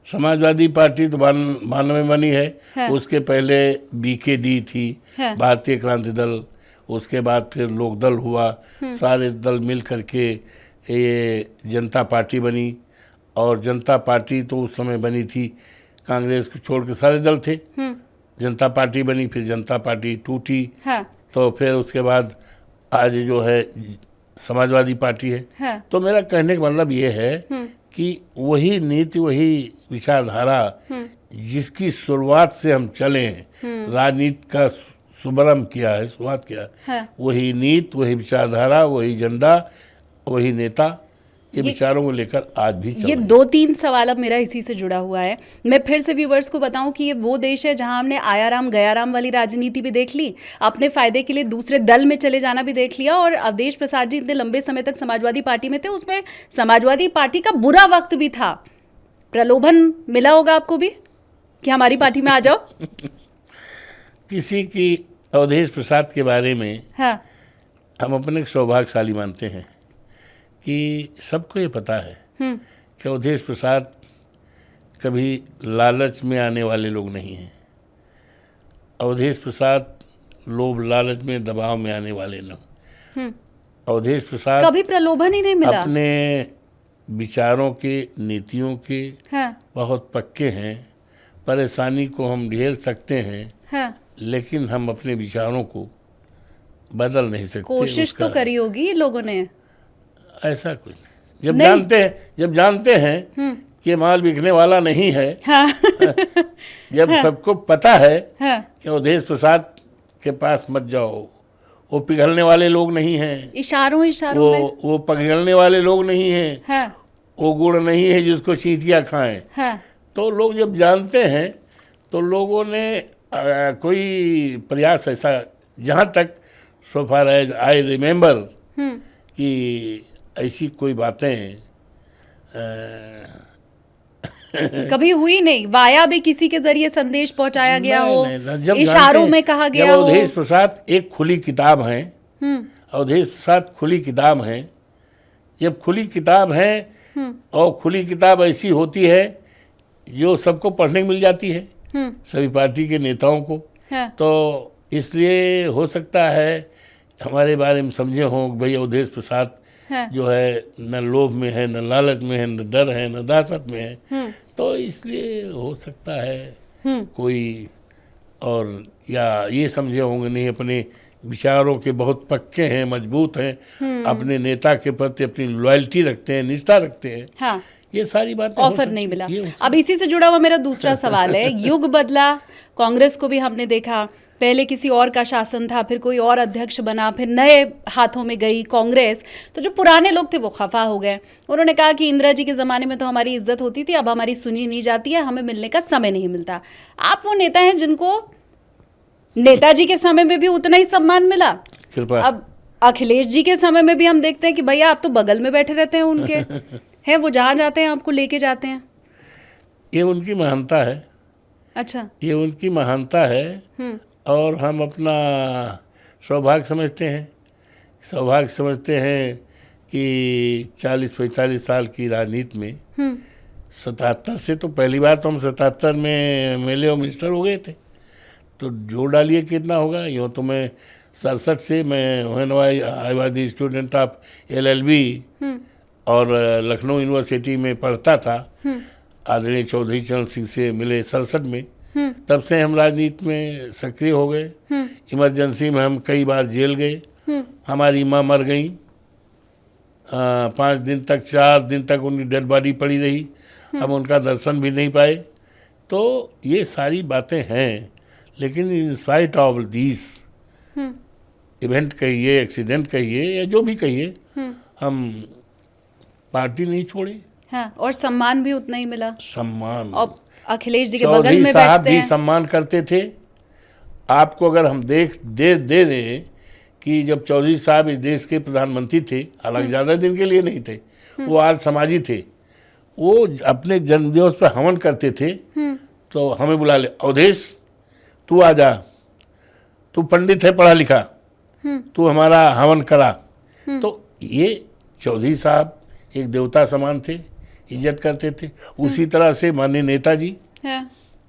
समाजवादी पार्टी तो 92 में बनी है, हाँ। उसके पहले BKD थी, हाँ। भारतीय क्रांति दल, उसके बाद फिर लोकदल हुआ, सारे दल मिल करके ये जनता पार्टी बनी, और जनता पार्टी तो उस समय बनी थी, कांग्रेस को छोड़ के सारे दल थे, जनता पार्टी बनी, फिर जनता पार्टी टूटी, हाँ। तो फिर उसके बाद आज जो है समाजवादी पार्टी है। हाँ। तो मेरा कहने का मतलब ये है कि वही नीति, वही विचारधारा जिसकी शुरुआत से हम चले हैं, राजनीति का शुभारंभ किया है, शुरुआत किया है, हाँ। वही नीति, वही विचारधारा, वही एजेंडा, वही नेता के विचारों को लेकर आज भी चल ये रहे हैं। 2-3 सवाल अब मेरा इसी से जुड़ा हुआ है। मैं फिर से व्यूवर्स को बताऊं कि ये वो देश है जहां हमने आया राम गया राम वाली राजनीति भी देख ली, अपने फायदे के लिए दूसरे दल में चले जाना भी देख लिया, और अवधेश प्रसाद जी इतने लंबे समय तक समाजवादी पार्टी में थे, उसमें समाजवादी पार्टी का बुरा वक्त भी था। प्रलोभन मिला होगा आपको भी कि हमारी पार्टी में आ जाओ? किसी की अवधेश प्रसाद के बारे में हाँ। हम अपने सौभाग्यशाली मानते हैं कि सबको ये पता है कि अवधेश प्रसाद कभी लालच में आने वाले लोग नहीं हैं। अवधेश प्रसाद लोभ लालच में, दबाव में आने वाले लोग। अवधेश प्रसाद कभी प्रलोभन ही नहीं मिला। अपने विचारों के, नीतियों के हाँ। बहुत पक्के हैं। परेशानी को हम झेल सकते हैं, हाँ। लेकिन हम अपने विचारों को बदल नहीं सकते। कोशिश तो करी होगी ये लोगों ने। ऐसा कुछ नहीं। जब नहीं। जानते हैं कि माल बिकने वाला नहीं है, हाँ। जब सबको पता है हाँ। कि अवधेश प्रसाद के पास मत जाओ, वो पिघलने वाले लोग नहीं हैं, इशारों में। वो पिघलने वाले लोग नहीं हैं, हाँ। वो गुड़ नहीं है जिसको चींटियां खाएं। हाँ। तो लोग जब जानते हैं तो लोगों ने कोई प्रयास ऐसा, जहाँ तक सो फार एज आई रिमेंबर, कि ऐसी कोई बातें कभी हुई नहीं। वाया भी किसी के जरिए संदेश पहुंचाया गया हो, जब इशारों में कहा गया हो। अवधेश प्रसाद एक खुली किताब हैं। अवधेश प्रसाद खुली किताब हैं। जब खुली किताब है और खुली किताब ऐसी होती है जो सबको पढ़ने को मिल जाती है, सभी पार्टी के नेताओं को। हाँ। तो इसलिए हो सकता है हमारे बारे में समझे हों कि भाई अवधेश प्रसाद जो है न लोभ में है, न लालच में है, न डर है, न दासत में है। तो इसलिए हो सकता है कोई, और या ये समझे होंगे नहीं, अपने विचारों के बहुत पक्के हैं, मजबूत हैं, अपने नेता के प्रति अपनी लॉयल्टी रखते हैं, निष्ठा रखते हैं। हाँ। ये सारी बातें ऑफर नहीं मिला। अब इसी से जुड़ा हुआ मेरा दूसरा सवाल है, युग बदला, कांग्रेस को भी हमने देखा, पहले किसी और का शासन था, फिर कोई और अध्यक्ष बना, फिर नए हाथों में गई कांग्रेस। तो जो पुराने लोग थे वो खफा हो गए। उन्होंने कहा कि इंदिरा जी के ज़माने में तो हमारी इज्जत होती थी, अब हमारी सुनी नहीं जाती है, हमें मिलने का समय नहीं मिलता। आप वो नेता हैं जिनको नेताजी के समय में भी उतना ही सम्मान मिला। कृपा। अब अखिलेश जी के समय में भी हम देखते हैं कि भैया आप तो बगल में बैठे रहते हैं उनके, हैं वो जहाँ जाते हैं आपको लेके जाते हैं। ये उनकी महानता है। अच्छा। ये उनकी महानता है और हम अपना सौभाग्य समझते हैं कि 40-45 साल की राजनीति में 77 से, तो पहली बार तो हम 77 में एमएलए और मिनिस्टर हो गए थे, तो जोड़ डालिए कितना होगा। यूँ तो मैं 67 से, मैं I was the student of LLB और लखनऊ यूनिवर्सिटी में पढ़ता था। आदरणीय चौधरी चरण सिंह से मिले 67 में। तब से हम राजनीति में सक्रिय हो गए। इमरजेंसी में हम कई बार जेल गए। हमारी माँ मर गई, 5 दिन तक, 4 दिन तक उनकी डेड बॉडी पड़ी रही, हम उनका दर्शन भी नहीं पाए। तो ये सारी बातें हैं, लेकिन in spite of this event कहिए, एक्सीडेंट कहिए, या जो भी कहिए, हम पार्टी नहीं छोड़े। हाँ, और सम्मान भी उतना ही मिला। सम्मान, और अखिलेश जी के बगल में साहब बैठते भी हैं। सम्मान करते थे। आपको अगर हम दे दें कि जब चौधरी साहब इस देश के प्रधानमंत्री थे, हालांकि ज़्यादा दिन के लिए नहीं थे, वो आज समाजी थे, वो अपने जन्मदिवस पर हवन करते थे, तो हमें बुला ले, अवधेश तू आ जा, तू पंडित है, पढ़ा लिखा, तू हमारा हवन करा। तो ये चौधरी साहब एक देवता समान थे, इज्जत करते थे। उसी तरह से माननीय नेताजी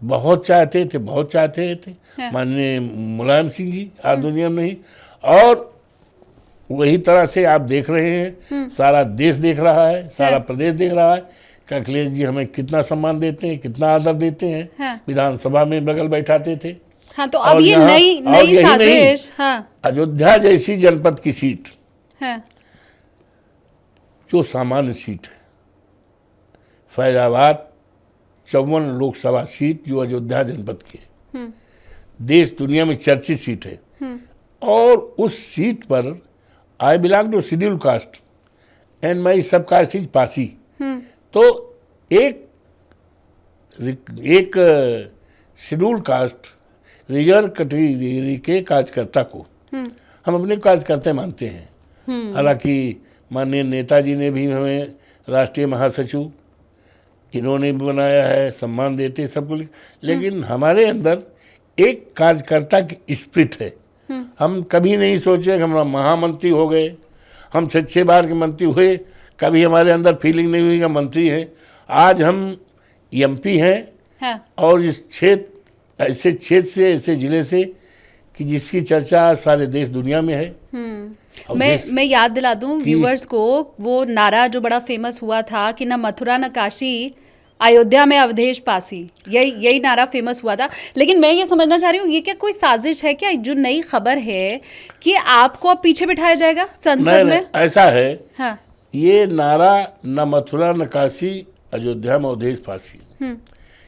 बहुत चाहते थे, माननीय मुलायम सिंह जी आज दुनिया में नहीं, और वही तरह से आप देख रहे हैं, सारा देश देख रहा है, सारा प्रदेश देख रहा है कि अखिलेश जी हमें कितना सम्मान देते हैं, कितना आदर देते हैं। विधानसभा में बगल बैठाते थे। हाँ, तो अब ये नई साजिश। हाँ। अयोध्या जैसी जनपद की सीट, हाँ। जो सामान्य सीट है, फैजाबाद 54 लोकसभा सीट जो अयोध्या जनपद की है, देश दुनिया में चर्चित सीट है। और उस सीट पर I belong to scheduled caste and my sub caste is Pasi. तो एक शेड्यूल कास्ट रिजर्व कैटेगरी के कार्यकर्ता को हम अपने कार्यकर्ता मानते हैं। हालांकि माननीय नेताजी ने भी हमें राष्ट्रीय महासचिव इन्होंने भी बनाया है, सम्मान देते सबको, लेकिन हमारे अंदर एक कार्यकर्ता की स्पिरिट है। हम कभी नहीं सोचे कि हम महामंत्री हो गए, हम 6 बार के मंत्री हुए, कभी हमारे अंदर फीलिंग नहीं हुई कि मंत्री हैं। आज हम एमपी हैं। हाँ। और इस क्षेत्र, ऐसे क्षेत्र से, ऐसे जिले से कि जिसकी चर्चा आज सारे देश दुनिया में है। मैं याद दिला दूं व्यूअर्स को वो नारा जो बड़ा फेमस हुआ था कि न मथुरा न काशी, अयोध्या में अवधेश पासी, यही नारा फेमस हुआ था। लेकिन मैं ये समझना चाह रही हूँ, ये क्या कोई साजिश है क्या, जो नई खबर है कि आपको अब पीछे बिठाया जाएगा संसद में? ऐसा है। हाँ। ये नारा न मथुरा न काशी, अयोध्या में अवधेश पासी,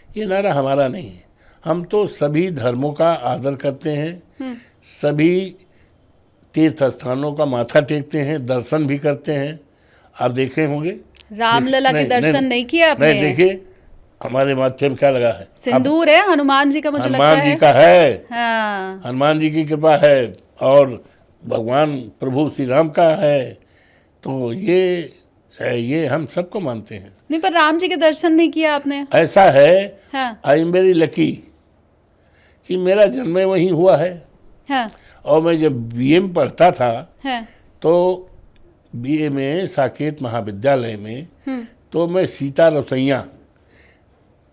ये नारा हमारा नहीं है। हम तो सभी धर्मों का आदर करते हैं, सभी तीर्थ स्थानों का माथा टेकते हैं, दर्शन भी करते हैं। आप देखे होंगे रामलला के दर्शन नहीं किए आपने? नहीं, देखिए हमारे माथे में क्या लगा है, सिंदूर है हनुमान जी का, मुझे लगता है हनुमान जी का है। हाँ। हनुमान जी की कृपा है और भगवान प्रभु श्री राम का है। तो ये है, ये हम सबको मानते हैं। नहीं, पर राम जी के दर्शन नहीं किया आपने? ऐसा है, हाँ। आई एम वेरी लकी कि मेरा जन्म वहीं हुआ है। हाँ। और मैं जब बीए में पढ़ता था, हाँ। तो बीए में साकेत महाविद्यालय में, तो मैं सीता रसोइया,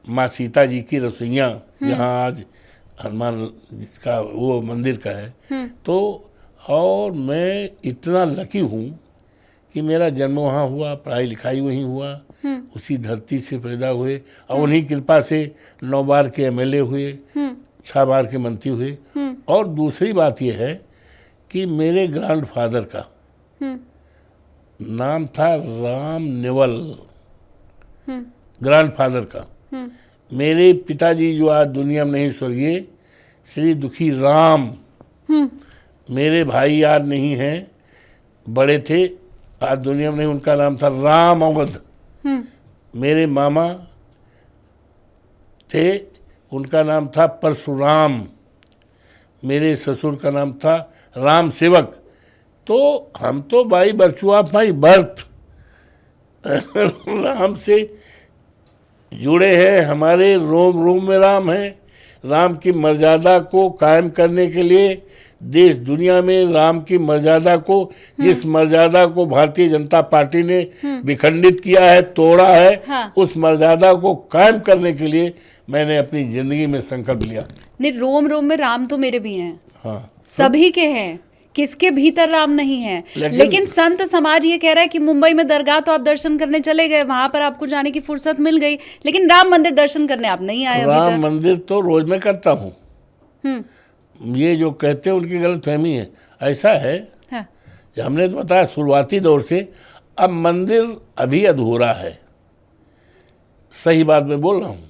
माँ सीता जी की रसोइया, जहाँ आज हनुमान का वो मंदिर का है, तो और मैं इतना लकी हूँ कि मेरा जन्म वहाँ हुआ, पढ़ाई लिखाई वहीं हुआ, उसी धरती से पैदा हुए और उन्हीं कृपा से 9 बार के एमएलए हुए, 6 बार के मंत्री हुए। और दूसरी बात यह है कि मेरे ग्रैंडफादर का नाम था राम नेवल, ग्रैंडफादर का। मेरे पिताजी जो आज दुनिया में नहीं, स्वर्गीय श्री दुखी राम, मेरे भाई आज नहीं हैं, बड़े थे, आज दुनिया में नहीं, उनका नाम था राम अवध। मेरे मामा थे, उनका नाम था परशुराम। मेरे ससुर का नाम था राम सेवक। तो हम तो बाई बर्चू ऑफ माई बर्थ राम से जुड़े हैं, हमारे रोम रोम में राम है। राम की मर्यादा को कायम करने के लिए देश दुनिया में राम की मर्यादा को, जिस मर्यादा को भारतीय जनता पार्टी ने विखंडित किया है, तोड़ा है, हाँ। उस मर्यादा को कायम करने के लिए मैंने अपनी जिंदगी में संकल्प लिया। नहीं, रोम रोम में राम तो मेरे भी हैं। हाँ, सभी के हैं, किसके भीतर राम नहीं है? लेकिन संत समाज ये कह रहा है कि मुंबई में दरगाह तो आप दर्शन करने चले गए, वहां पर आपको जाने की फुर्सत मिल गई, लेकिन राम मंदिर दर्शन करने आप नहीं आए अभी तक। राम मंदिर तो रोज मैं करता हूँ। ये जो कहते हैं उनकी गलत फहमी है। ऐसा है, हाँ। हमने तो बताया शुरुआती दौर से, अब मंदिर अभी अधूरा है। सही बात मैं बोल रहा हूँ।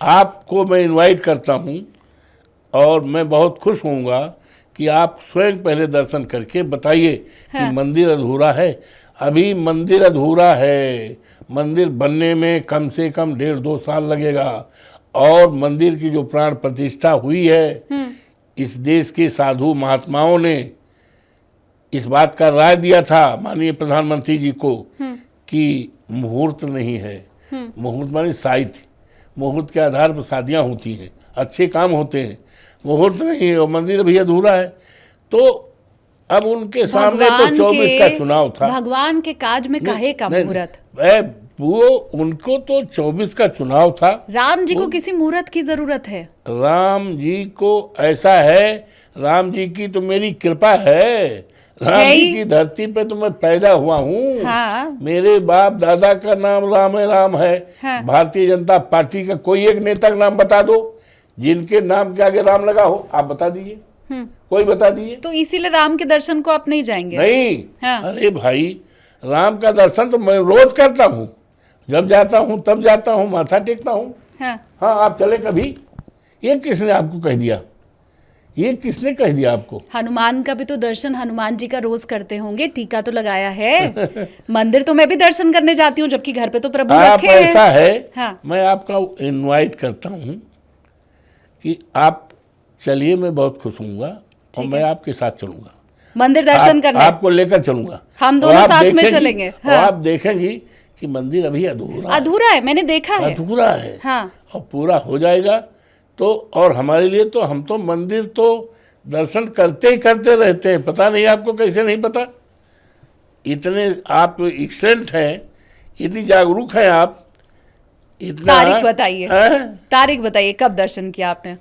आपको मैं इनवाइट करता हूँ और मैं बहुत खुश होऊंगा कि आप स्वयं पहले दर्शन करके बताइए कि मंदिर अधूरा है। अभी मंदिर अधूरा है, मंदिर बनने में कम से कम 1.5-2 साल लगेगा। और मंदिर की जो प्राण प्रतिष्ठा हुई है, इस देश के साधु महात्माओं ने इस बात का राय दिया था माननीय प्रधानमंत्री जी को कि मुहूर्त नहीं है। मुहूर्त मानी साहित्य, मुहूर्त के आधार पर शादियां होती हैं, अच्छे काम होते हैं, मुहूर्त नहीं है और मंदिर भी अधूरा है। तो अब उनके सामने तो 24 का चुनाव था। भगवान के काज में काहे का मुहूर्त? वो उनको तो 24 का चुनाव था। राम जी को किसी मुहूर्त की जरूरत है? राम जी को ऐसा है, राम जी की तो मेरी कृपा है। राम जी की धरती पे तो मैं पैदा हुआ हूँ। हाँ। मेरे बाप दादा का नाम राम है। हाँ। भारतीय जनता पार्टी का कोई एक नेता का नाम बता दो जिनके नाम के आगे राम लगा हो, आप बता दीजिए, कोई बता दीजिए। तो इसीलिए राम के दर्शन को आप नहीं जाएंगे? नहीं। हाँ। अरे भाई, राम का दर्शन तो मैं रोज करता हूँ, जब जाता हूँ तब जाता हूँ, माथा टेकता हूँ। हाँ। हाँ, आप चले कभी? ये किसने आपको कह दिया? ये किसने कह दिया आपको? हनुमान का भी तो दर्शन हनुमान जी का रोज करते होंगे, टीका तो लगाया है। मंदिर तो मैं भी दर्शन करने जाती हूँ, जबकि घर पे तो प्रभु आप रखे हैं। ऐसा है, हाँ। मैं आपका इनवाइट करता हूँ कि आप चलिए, मैं बहुत खुश होऊंगा और ठीक मैं है। आपके साथ चलूंगा, मंदिर दर्शन करने आपको लेकर चलूंगा। हम और दोनों आप साथ में देखेंगी- चलेंगे। और हाँ। आप देखेंगी कि मंदिर अभी अधूरा है, मैंने देखा है। अधूरा है। हाँ। और पूरा हो जाएगा तो, और हमारे लिए तो, हम तो मंदिर तो दर्शन करते ही करते रहते हैं। पता नहीं आपको कैसे नहीं पता, इतने आप एक्सीलेंट हैं, इतनी जागरूक हैं आप, इतना। तारीख बताइए, हैं? तारीख बताइए, कब दर्शन किया आपने?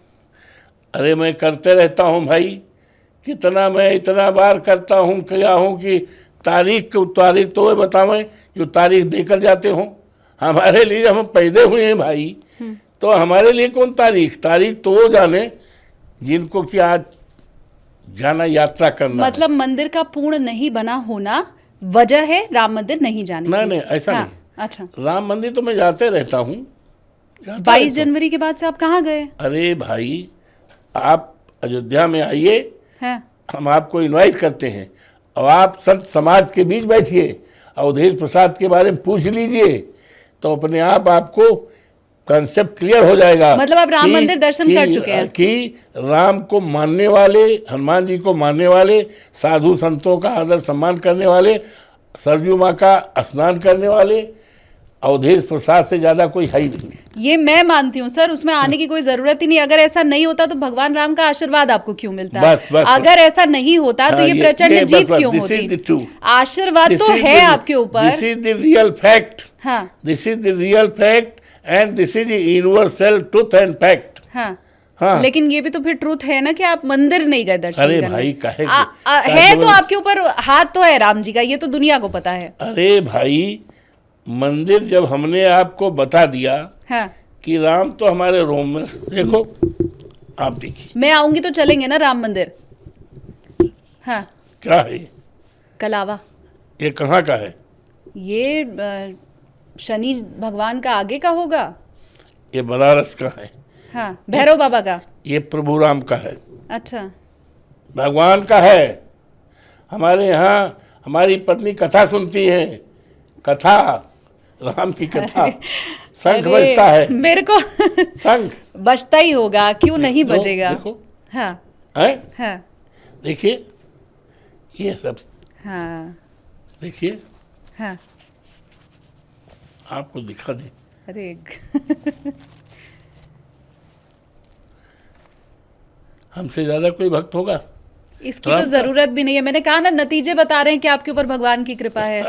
अरे मैं करते रहता हूँ भाई, कितना मैं इतना बार करता हूँ, किया हूँ कि तारीख तो वे बतावें जो तारीख देकर जाते हों। हमारे लिए हम पैदे हुए हैं भाई, तो हमारे लिए कौन तारीख? तारीख तो वो जाने जिनको कि आज जाना, यात्रा करना। मतलब मंदिर का पूर्ण नहीं बना होना वजह है राम मंदिर नहीं जाने नहीं की? नहीं, ऐसा हाँ, नहीं। अच्छा। राम मंदिर तो मैं जाते रहता हूँ, 22 जनवरी के बाद से आप कहाँ गए? अरे भाई, आप अयोध्या में आइए, हैं? हम आपको इनवाइट करते हैं, और आप संत समाज के बीच बैठिए, अवधेश प्रसाद के बारे में पूछ लीजिए, तो अपने आप आपको कंसेप्ट क्लियर हो जाएगा। मतलब आप राम मंदिर दर्शन कर चुके हैं? कि राम को मानने वाले, हनुमान जी को मानने वाले, साधु संतों का आदर सम्मान करने वाले, सरजू माँ का स्नान करने वाले, अवधेश प्रसाद से ज्यादा कोई है ही नहीं। ये मैं मानती हूँ सर, उसमें आने की कोई जरूरत ही नहीं। अगर ऐसा नहीं होता तो भगवान राम का आशीर्वाद आपको क्यों मिलता है? बस, अगर ऐसा नहीं होता तो हाँ, ये प्रचंड जीत क्यों this is होती? the truth. आशीर्वाद तो है आपके ऊपर। This is the real fact. हाँ this is the real fact and this is universal truth and fact. हाँ। हाँ। लेकिन ये भी तो फिर ट्रूथ है ना कि आप मंदिर नहीं गए दर्शन अरे करने। भाई, काहे है तो आपके ऊपर हाथ तो है राम जी का, ये तो दुनिया को पता है। अरे भाई, मंदिर जब हमने आपको बता दिया हाँ। कि राम तो हमारे रोम में, देखो आप देखिए मैं आऊंगी तो चलेंगे ना राम मंदिर? हाँ। क्या है, कलावा ये कहाँ का है? ये शनि भगवान का आगे का होगा। ये बनारस का है। हाँ, भैरव बाबा का। ये प्रभु राम का है, अच्छा। भगवान का है। हमारे यहाँ हमारी पत्नी कथा सुनती है, कथा, राम की कथा। शंख अरे, बजता है, मेरे को शंख बजता ही होगा, क्यों नहीं तो बजेगा? देखो हाँ है, हाँ देखिए ये सब, हाँ देखिए हाँ। आपको दिखा दे। अरे हमसे ज्यादा कोई भक्त होगा? इसकी तो जरूरत भी नहीं है। मैंने कहा ना, नतीजे बता रहे हैं कि आपके ऊपर भगवान की कृपा है।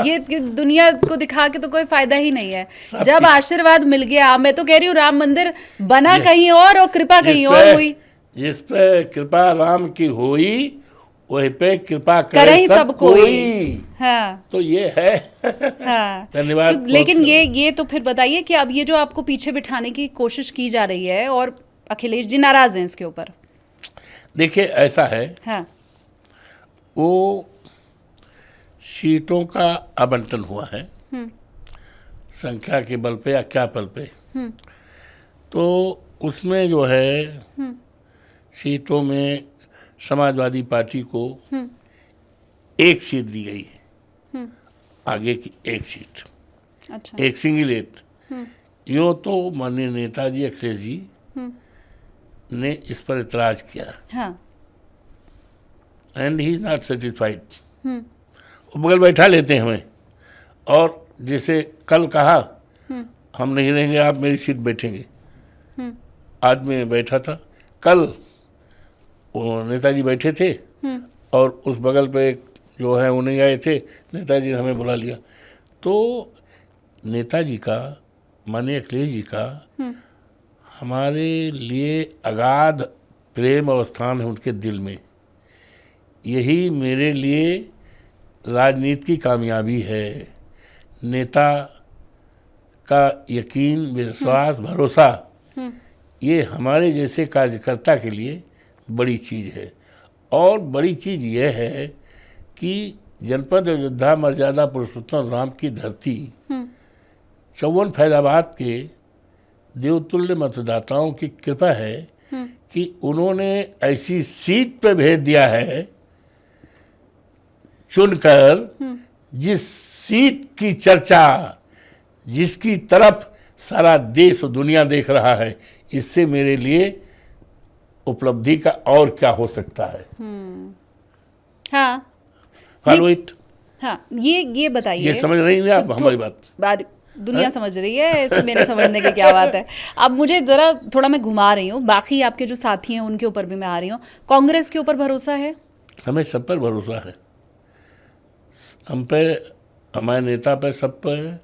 ये दुनिया को दिखा के तो कोई फायदा ही नहीं है। जब आशीर्वाद मिल गया, मैं तो कह रही हूँ राम मंदिर बना कहीं और कृपा कहीं और हुई। जिस पे कृपा राम की हुई, वही पे कृपा करे करे ही सब सब कोई। हाँ तो ये है। हाँ। धन्यवाद। लेकिन ये तो फिर बताइए कि अब ये जो आपको पीछे बिठाने की कोशिश की जा रही है, और अखिलेश जी नाराज हैं इसके ऊपर। देखिए ऐसा है, हाँ वो सीटों का आवंटन हुआ है संख्या के बल पे या क्या बल पे, तो उसमें जो है सीटों में समाजवादी पार्टी को एक सीट दी गई है, आगे की एक सीट, अच्छा। एक सिंगलेट। यूँ तो माननीय नेताजी अखिलेश जी ने इस पर इतराज किया, हाँ and he is not satisfied. वो बगल बैठा लेते हैं हमें, और जैसे कल कहा हम नहीं रहेंगे, आप मेरी सीट बैठेंगे। आज मैं बैठा था, कल वो नेताजी बैठे थे, और उस बगल पे एक जो है वो नहीं आए थे, नेताजी ने हमें बुला लिया। तो नेताजी का, माननीय अखिलेश जी का हमारे लिए अगाध प्रेम और स्थान है उनके दिल में। यही मेरे लिए राजनीति की कामयाबी है। नेता का यकीन, विश्वास, भरोसा, ये हमारे जैसे कार्यकर्ता के लिए बड़ी चीज़ है। और बड़ी चीज़ ये है कि जनपद अयोध्या मर्यादा पुरुषोत्तम राम की धरती 54 फैजाबाद के देवतुल्य मतदाताओं की कृपा है कि उन्होंने ऐसी सीट पे भेज दिया है चुनकर, जिस सीट की चर्चा, जिसकी तरफ सारा देश और दुनिया देख रहा है, इससे मेरे लिए उपलब्धि का और क्या हो सकता है। हाँ फॉलो इट। हाँ, ये बताइए, ये समझ रही हैं आप हमारी बात? दुनिया समझ रही है, इसमें मेरे समझने की क्या बात है। अब मुझे जरा थोड़ा मैं घुमा रही हूँ, बाकी आपके जो साथी हैं उनके ऊपर भी मैं आ रही हूँ। कांग्रेस के ऊपर भरोसा है? हमें सब पर भरोसा है, हम पे, हमारे नेता पे, सब पर,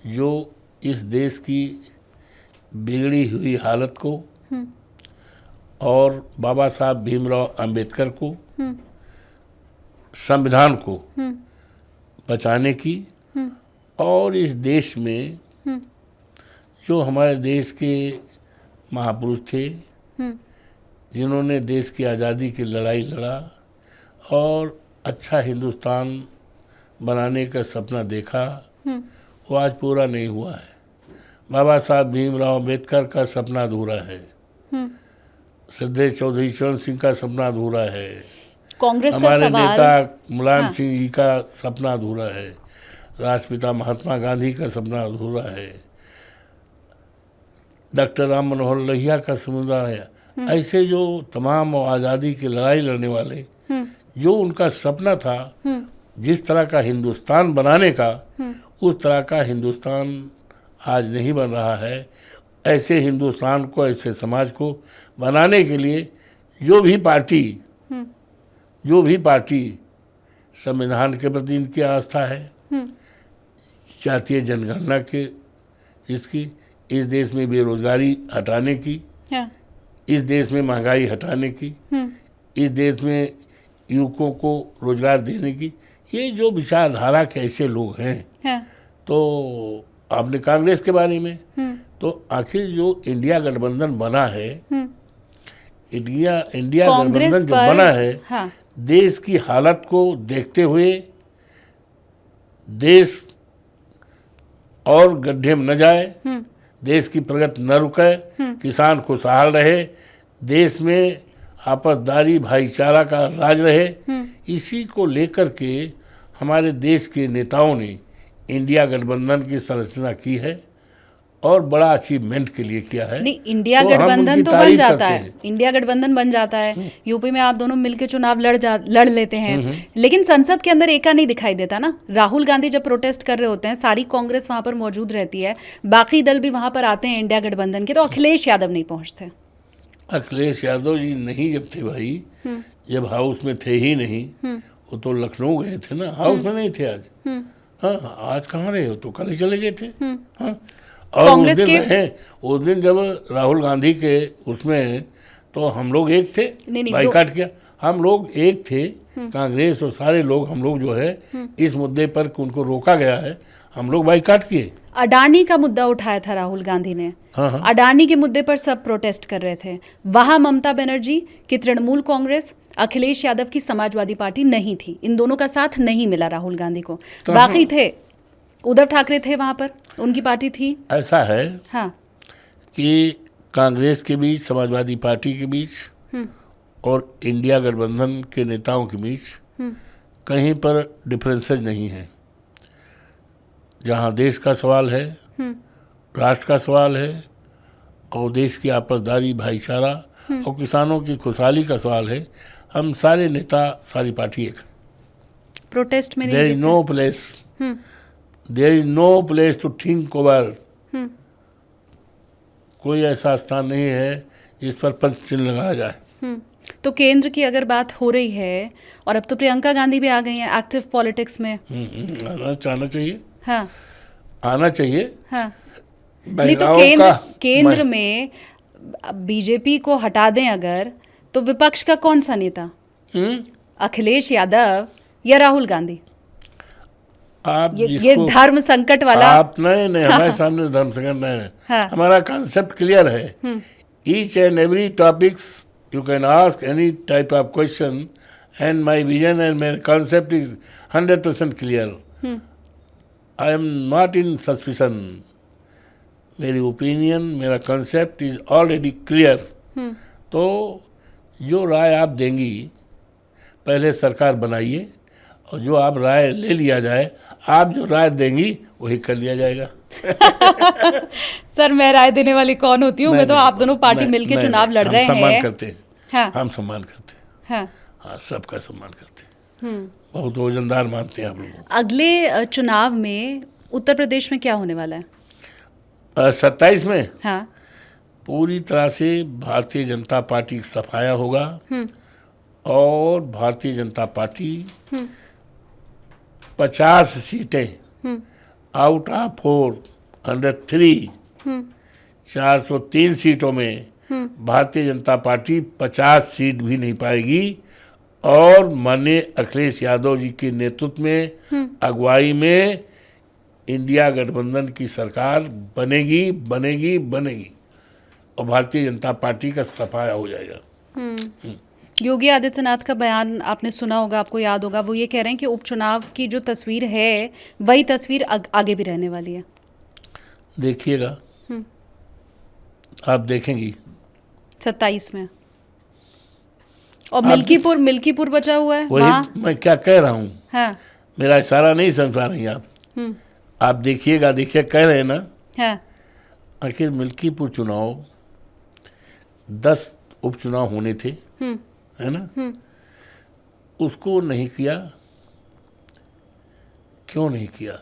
जो इस देश की बिगड़ी हुई हालत को और बाबा साहब भीमराव अंबेडकर को, संविधान को बचाने की, और इस देश में जो हमारे देश के महापुरुष थे, जिन्होंने देश की आज़ादी की लड़ाई लड़ा और अच्छा हिंदुस्तान बनाने का सपना देखा, वो आज पूरा नहीं हुआ है। बाबा साहब भीमराव अम्बेडकर का सपना अधूरा है, श्रद्धेय चौधरी चरण सिंह का सपना अधूरा है, कांग्रेस का हमारे सवाल, नेता मुलायम सिंह जी का सपना अधूरा है, राष्ट्रपिता महात्मा गांधी का सपना अधूरा है, डॉक्टर राम मनोहर लोहिया का सपना है। ऐसे जो तमाम आज़ादी की लड़ाई लड़ने वाले, जो उनका सपना था जिस तरह का हिंदुस्तान बनाने का, उस तरह का हिंदुस्तान आज नहीं बन रहा है। ऐसे हिंदुस्तान को, ऐसे समाज को बनाने के लिए जो भी पार्टी संविधान के प्रति इनकी आस्था है, जातीय जनगणना के, इसकी, इस देश में बेरोजगारी हटाने की, इस देश में महंगाई हटाने की, इस देश में युवकों को रोजगार देने की, ये जो विचारधारा के ऐसे लोग हैं। तो आपने कांग्रेस के बारे में, तो आखिर जो इंडिया गठबंधन बना है, इंडिया गठबंधन जो बना है, देश की हालत को देखते हुए, देश और गड्ढे में न जाए, देश की प्रगति न रुके, किसान खुशहाल रहे, देश में आपसदारी भाईचारा का राज रहे, इसी को लेकर के हमारे देश के नेताओं ने इंडिया गठबंधन की संरचना की है और बड़ा अचीवमेंट के लिए किया है। नहीं, इंडिया गठबंधन तो बन जाता है, इंडिया गठबंधन बन जाता है, यूपी में आप दोनों मिलकर चुनाव लड़ लेते हैं, लेकिन संसद के अंदर एका नहीं दिखाई देता ना। राहुल गांधी जब प्रोटेस्ट कर रहे होते हैं, सारी कांग्रेस वहां पर मौजूद रहती है, बाकी दल भी वहां पर आते हैं इंडिया गठबंधन के, तो अखिलेश यादव नहीं पहुंचते। अखिलेश यादव जी नहीं जब थे भाई, जब हाउस में थे ही नहीं, वो तो लखनऊ गए थे ना, हाउस में नहीं थे आज। हाँ, आज कहाँ रहे हो, तो कल ही चले गए थे। हाँ, और उस दिन जब राहुल गांधी के उसमें, तो हम लोग एक थे, बाइकाट किया, हम लोग एक थे, कांग्रेस और सारे लोग, हम लोग जो है इस मुद्दे पर उनको रोका गया है, हम लोग बाइकाट किए। अडानी का मुद्दा उठाया था राहुल गांधी ने। हाँ। अडानी के मुद्दे पर सब प्रोटेस्ट कर रहे थे, वहां ममता बनर्जी की तृणमूल कांग्रेस, अखिलेश यादव की समाजवादी पार्टी नहीं थी, इन दोनों का साथ नहीं मिला राहुल गांधी को। बाकी थे, उद्धव ठाकरे थे वहां पर, उनकी पार्टी थी। ऐसा है हाँ, कि कांग्रेस के बीच, समाजवादी पार्टी के बीच और इंडिया गठबंधन के नेताओं के बीच कहीं पर डिफरेंसेज नहीं है। जहाँ देश का सवाल है, राष्ट्र का सवाल है, और देश की आपसदारी भाईचारा और किसानों की खुशहाली का सवाल है, हम सारे नेता, सारी पार्टी एक। प्रोटेस्ट में there is no place to think over. कोई ऐसा स्थान नहीं है जिस पर पंच चिन्ह लगाया जाए। तो केंद्र की अगर बात हो रही है, और अब तो प्रियंका गांधी भी आ गई हैं एक्टिव पॉलिटिक्स में, आना चाहिए। हाँ, आना चाहिए। हाँ, नहीं तो केंद्र में बीजेपी को हटा दें अगर, तो विपक्ष का कौन सा नेता? अखिलेश यादव या राहुल गांधी? आप ये धर्म संकट वाला, आप नहीं, हमारे सामने धर्म संकट नहीं है। हाँ। हमारा कॉन्सेप्ट क्लियर है। Each and every topics you can ask any type of question, and my vision and my concept is 100% clear. I am not in suspicion. मेरी ओपिनियन, मेरा कंसेप्ट इज ऑलरेडी क्लियर। तो जो राय आप देंगी, पहले सरकार बनाइए और जो आप राय ले लिया जाए, आप जो राय देंगी वही कर लिया जाएगा। सर, मैं राय देने वाली कौन होती हूँ? मैं तो आप दोनों पार्टी मिलके चुनाव लड़ रहे हैं। हम सम्मान करते हैं। हाँ हम सम्मान करते हैं। हाँ। हाँ, सबका सम्मान करते हैं। बहुत वजनदार मानते हैं आप लोग। अगले चुनाव में उत्तर प्रदेश में क्या होने वाला है? 27 में हाँ। पूरी तरह से भारतीय जनता पार्टी का सफाया होगा और भारतीय जनता पार्टी 50 सीटें आउट ऑफ 403 403 सीटों में भारतीय जनता पार्टी 50 सीट भी नहीं पाएगी और माननीय अखिलेश यादव जी के नेतृत्व में अगुवाई में इंडिया गठबंधन की सरकार बनेगी बनेगी बनेगी और भारतीय जनता पार्टी का सफाया हो जाएगा। योगी आदित्यनाथ का बयान आपने सुना होगा, आपको याद होगा। वो ये कह रहे हैं कि उपचुनाव की जो तस्वीर है वही तस्वीर आगे भी रहने वाली है। देखिएगा, आप देखेंगी 27 में। और मिल्कीपुर बचा हुआ है वही वहाँ। मैं क्या कह रहा हूँ। हाँ मेरा इशारा नहीं समझ पा रही आप। आप देखिएगा, देखिए कह रहे हैं ना। हाँ। आखिर मिल्कीपुर चुनाव 10 उपचुनाव होने थे, है ना। उसको नहीं किया, क्यों नहीं किया?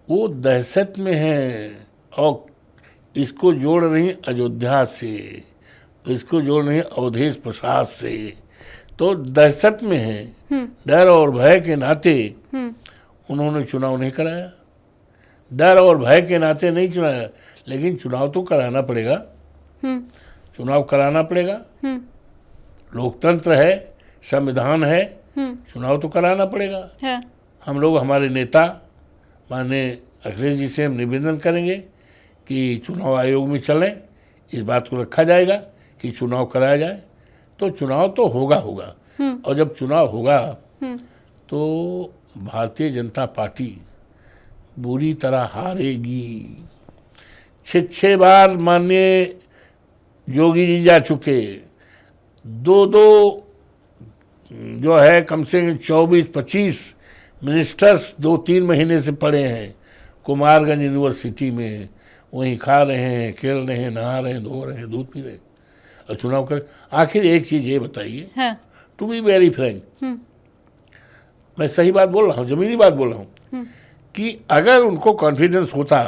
वो दहशत में है और इसको जोड़ रही अयोध्या से, इसको जोड़ रही अवधेश प्रसाद से, तो दहशत में है। डर और भय के नाते उन्होंने चुनाव नहीं कराया। डर और भय के नाते नहीं चुनाया, लेकिन चुनाव तो कराना पड़ेगा। चुनाव कराना पड़ेगा। लोकतंत्र है, संविधान है, चुनाव तो कराना पड़ेगा। हाँ। हम लोग, हमारे नेता माननीय अखिलेश जी से हम निवेदन करेंगे कि चुनाव आयोग में चलें, इस बात को रखा जाएगा कि चुनाव कराया जाए। तो चुनाव तो होगा और जब चुनाव होगा तो भारतीय जनता पार्टी बुरी तरह हारेगी। 6 बार माननीय योगी जी जा चुके, 2 जो है कम से कम 24-25 मिनिस्टर्स 2-3 महीने से पड़े हैं कुमारगंज यूनिवर्सिटी में, वहीं खा रहे हैं, खेल रहे हैं, नहा रहे हैं, धो रहे हैं, दूध पी रहे हैं और चुनाव कर। आखिर एक चीज़ ये बताइए, टू बी वेरी फ्रैंक, मैं सही बात बोल रहा हूँ, जमीनी बात बोल रहा हूँ, कि अगर उनको कॉन्फिडेंस होता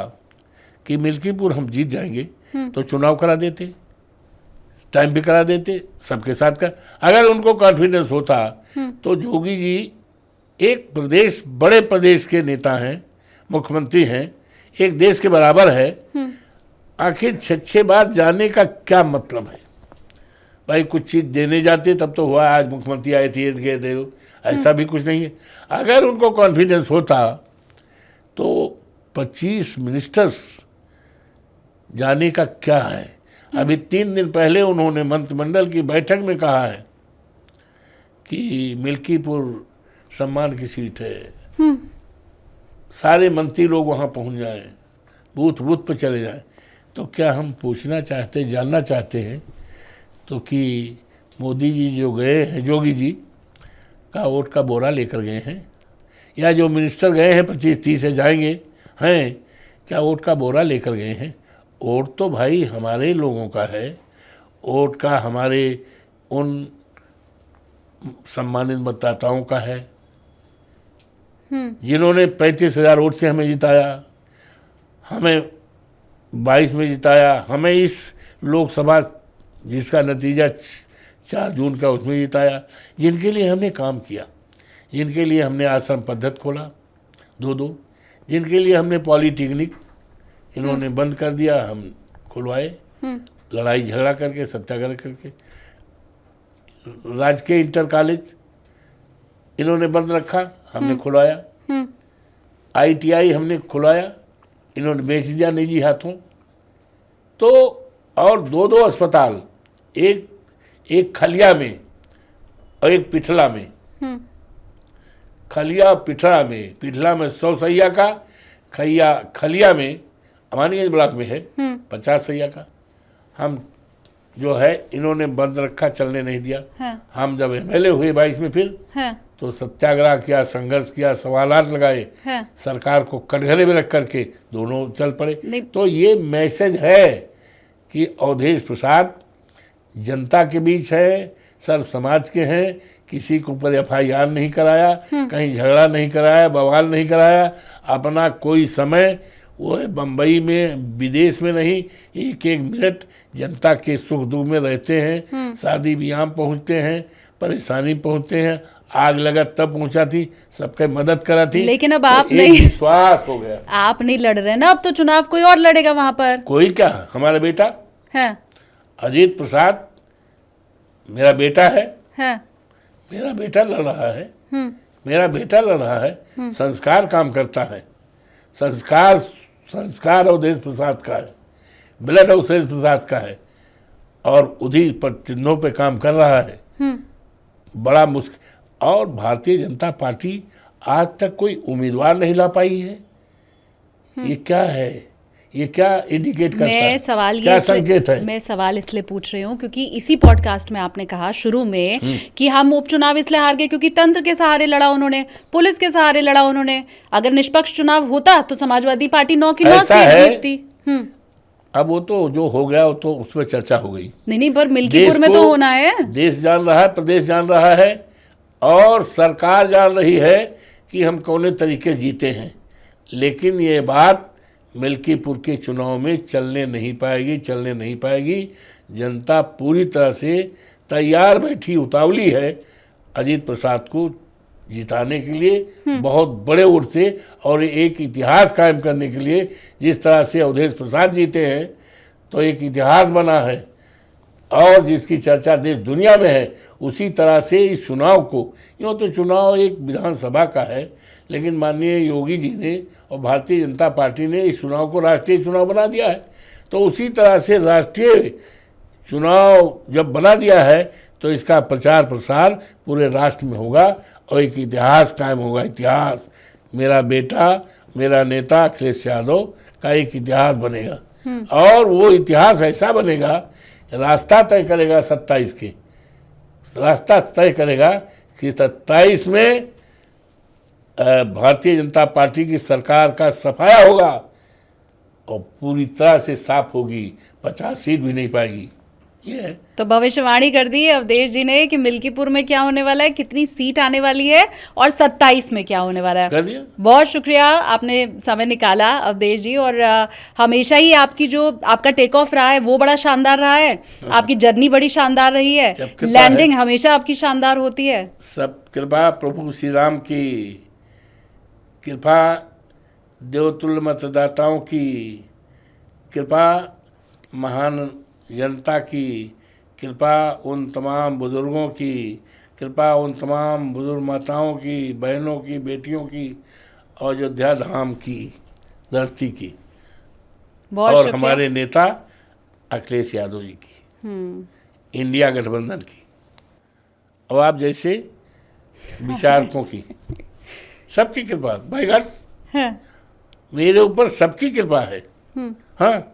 कि मिल्कीपुर हम जीत जाएंगे तो चुनाव करा देते, टाइम भी करा देते, सबके साथ का। अगर उनको कॉन्फिडेंस होता तो योगी जी एक प्रदेश, बड़े प्रदेश के नेता हैं, मुख्यमंत्री हैं, एक देश के बराबर है। आखिर 6 बार जाने का क्या मतलब है? भाई कुछ चीज़ देने जाते तब तो हुआ, आज मुख्यमंत्री आए थे गए थे, ऐसा भी कुछ नहीं है। अगर उनको कॉन्फिडेंस होता तो 25 मिनिस्टर्स जाने का क्या है? अभी 3 दिन पहले उन्होंने मंत्रिमंडल की बैठक में कहा है कि मिल्कीपुर सम्मान की सीट है, सारे मंत्री लोग वहाँ पहुँच जाएं, बूथ पर चले जाएं। तो क्या हम पूछना चाहते, जानना चाहते हैं तो कि मोदी जी जो गए हैं, योगी जी का वोट का बोरा लेकर गए हैं, या जो मिनिस्टर गए हैं 25-30 से जाएंगे हैं, क्या वोट का बोरा लेकर गए हैं? वोट तो भाई हमारे लोगों का है, वोट का हमारे उन सम्मानित मतदाताओं का है जिन्होंने 35,000 वोट से हमें जिताया, हमें 22 में जिताया, हमें इस लोकसभा जिसका नतीजा 4 जून का उसमें जिताया, जिनके लिए हमने काम किया, जिनके लिए हमने आश्रम पद्धत खोला 2-2, जिनके लिए हमने पॉलीटेक्निक इन्होंने बंद कर दिया, हम खुलवाए, लड़ाई झगड़ा करके, सत्याग्रह करके। राजकीय इंटर कॉलेज इन्होंने बंद रखा, हमने खुलवाया। ITI हमने खुलवाया, इन्होंने बेच दिया निजी हाथों। तो और 2-2 अस्पताल, एक खलिया में और एक पिठला में। खलिया पिठला में 100 सैया का, खलिया में अमानीगंज ब्लॉक में है 50 सैया का। हम जो है इन्होंने बंद रखा, चलने नहीं दिया। हाँ, हम जब एमएलए हुए 22 में फिर हाँ, तो सत्याग्रह किया, संघर्ष किया, सवालात लगाए, हाँ, सरकार को कटघरे में रख करके दोनों चल पड़े। नहीं। तो ये मैसेज है कि अवधेश प्रसाद जनता के बीच है, सर्व समाज के हैं, किसी के ऊपर FIR नहीं कराया, कहीं झगड़ा नहीं कराया, बवाल नहीं कराया। अपना कोई समय वो है बम्बई में, विदेश में नहीं, एक एक मिनट जनता के सुख दुख में रहते हैं। शादी ब्याह पहुंचते हैं, परेशानी पहुंचते हैं, आग लगा तब पहुंचा थी, सबके मदद करा थी। लेकिन अब तो आप एक नहीं, विश्वास हो गया। आप नहीं लड़ रहे ना, अब तो चुनाव कोई और लड़ेगा वहां पर। कोई क्या, हमारा बेटा है, अजीत प्रसाद मेरा बेटा है, है, मेरा बेटा लड़ रहा है, मेरा बेटा लड़ रहा है। संस्कार काम करता है, संस्कार अवधेश प्रसाद का है, ब्लड अवधेश प्रसाद का है, और उन्हीं पर चिन्हों पे काम कर रहा है। बड़ा मुश्किल। और भारतीय जनता पार्टी आज तक कोई उम्मीदवार नहीं ला पाई है। ये क्या है, ये क्या इंडिकेट करता है, मैं सवाल क्या ये संकेत है? मैं सवाल इसलिए पूछ रही हूँ क्योंकि इसी पॉडकास्ट में आपने कहा शुरू में कि हम उपचुनाव इसलिए हार गए क्योंकि तंत्र के सहारे लड़ा उन्होंने, पुलिस के सहारे लड़ा उन्होंने। अगर निष्पक्ष चुनाव होता तो समाजवादी पार्टी 9 की 9 ऐसा सीट है। जीतती। अब वो तो जो हो गया वो तो उसमें चर्चा हो गई। नहीं, पर मिल्कीपुर में देश तो को होना है। देश जान रहा है, प्रदेश जान रहा है, और सरकार जान रही है कि हम कौने तरीके जीते हैं। लेकिन ये बात मिल्कीपुर के चुनाव में चलने नहीं पाएगी। जनता पूरी तरह से तैयार बैठी, उतावली है अजीत प्रसाद को जिताने के लिए, बहुत बड़े वोट से, और एक इतिहास कायम करने के लिए। जिस तरह से अवधेश प्रसाद जीते हैं तो एक इतिहास बना है, और जिसकी चर्चा देश दुनिया में है, उसी तरह से इस चुनाव को, यूँ तो चुनाव एक विधानसभा का है, लेकिन माननीय योगी जी ने और भारतीय जनता पार्टी ने इस चुनाव को राष्ट्रीय चुनाव बना दिया है। तो उसी तरह से राष्ट्रीय चुनाव जब बना दिया है तो इसका प्रचार प्रसार पूरे राष्ट्र में होगा, और एक इतिहास कायम होगा। इतिहास, मेरा बेटा, मेरा नेता अखिलेश यादव का एक इतिहास बनेगा, और वो इतिहास ऐसा बनेगा, रास्ता तय करेगा 27 के, रास्ता तय करेगा कि 27 में भारतीय जनता पार्टी की सरकार का सफाया होगा, और पूरी तरह से साफ होगी, 50 सीट भी नहीं पाएगी। ये है। तो भविष्यवाणी कर दी है अवधेश जी ने कि मिल्कीपुर में क्या होने वाला है, कितनी सीट आने वाली है, और 27 में क्या होने वाला है। कर दिया। बहुत शुक्रिया, आपने समय निकाला अवधेश जी। और हमेशा ही आपकी जो आपका टेक ऑफ रहा है वो बड़ा शानदार रहा है, आपकी जर्नी बड़ी शानदार रही है, लैंडिंग हमेशा आपकी शानदार होती है। सब कृपा प्रभु श्री राम की कृपा, देवतुल्य मतदाताओं की कृपा, महान जनता की कृपा, उन तमाम बुजुर्गों की कृपा, उन तमाम बुजुर्ग माताओं की, बहनों की, बेटियों की, और अयोध्या धाम की धरती की, बहुत और शुक्रिया। हमारे नेता अखिलेश यादव जी की, इंडिया गठबंधन की, और आप जैसे विचारकों की, सबकी कृपा। भाई गॉड, हाँ, मेरे ऊपर सबकी कृपा है। हाँ,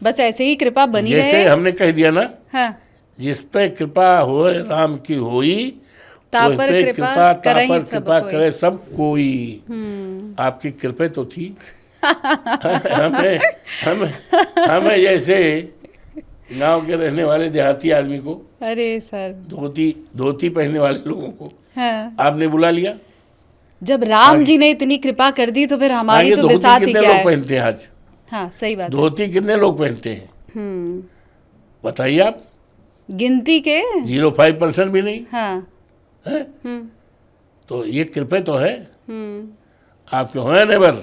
बस ऐसे ही कृपा बनी जैसे रहे। हमने कह दिया ना, हाँ, जिस पे कृपा होए राम की होई, ता वही पर पे कृपा ता करहि पर सब कृपा कोई। करे सब कोई। आपकी कृपा तो थी। हमें हमें हमें जैसे गांव के रहने वाले देहाती आदमी को, अरे सर, धोती पहनने वाले लोगों को हाँ, आपने बुला लिया। जब राम जी ने इतनी कृपा कर दी तो फिर हमारी आगे तो धोती बिसात ही कितने क्या लोग है। पहनते हैं आज? हाँ, सही बात है। धोती कितने लोग पहनते हैं बताइए आप? गिनती के 0.5% भी नहीं हाँ। है। तो ये कृपा तो है आपके होने नेबर।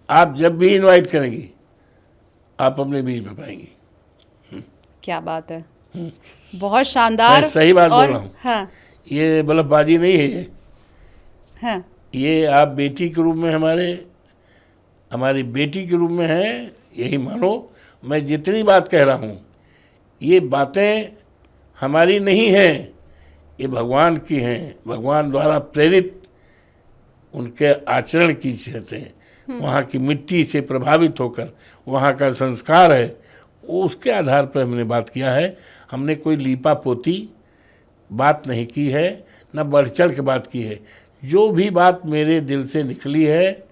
आप जब भी इनवाइट करेंगी आप अपने बीच में पाएंगी। क्या बात है, बहुत शानदार। मैं सही बात बोल और रहा हूँ। हाँ, ये बल्लभबाजी नहीं है। हाँ, ये आप बेटी के रूप में हमारी बेटी के रूप में है, यही मानो। मैं जितनी बात कह रहा हूँ ये बातें हमारी नहीं हैं, ये भगवान की हैं, भगवान द्वारा प्रेरित उनके आचरण की चीज़ें हैं। वहाँ की मिट्टी से प्रभावित होकर, वहाँ का संस्कार है, उसके आधार पर हमने बात किया है। हमने कोई लीपा पोती बात नहीं की है, न बढ़ चढ़ के बात की है। जो भी बात मेरे दिल से निकली है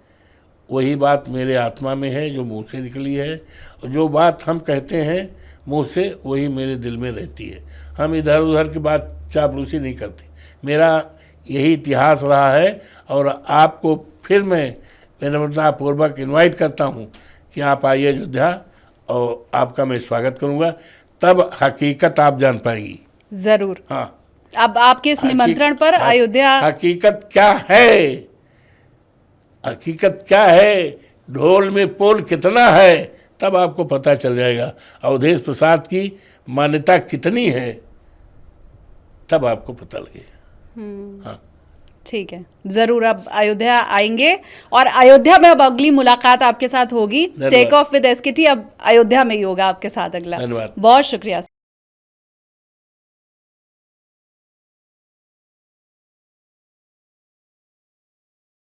वही बात मेरे आत्मा में है, जो मुंह से निकली है। और जो बात हम कहते हैं मुंह से वही मेरे दिल में रहती है। हम इधर उधर की बात चापलूसी नहीं करते। मेरा यही इतिहास रहा है। और आपको फिर मैं विनम्रतापूर्वक इनवाइट करता हूँ कि आप आइए अयोध्या, और आपका मैं स्वागत करूँगा। तब हकीकत आप जान पाएंगी। जरूर। हाँ, अब आपके इस निमंत्रण पर अयोध्या हकीकत क्या है, हकीकत क्या है, ढोल में पोल कितना है, तब आपको पता चल जाएगा। अवधेश प्रसाद की मान्यता कितनी है, तब आपको पता लगेगा। हाँ, ठीक है, जरूर अब अयोध्या आएंगे और अयोध्या में अब अगली मुलाकात आपके साथ होगी। टेक ऑफ विद एसकेटी अब अयोध्या में ही होगा आपके साथ अगला। धन्यवाद। बहुत शुक्रिया।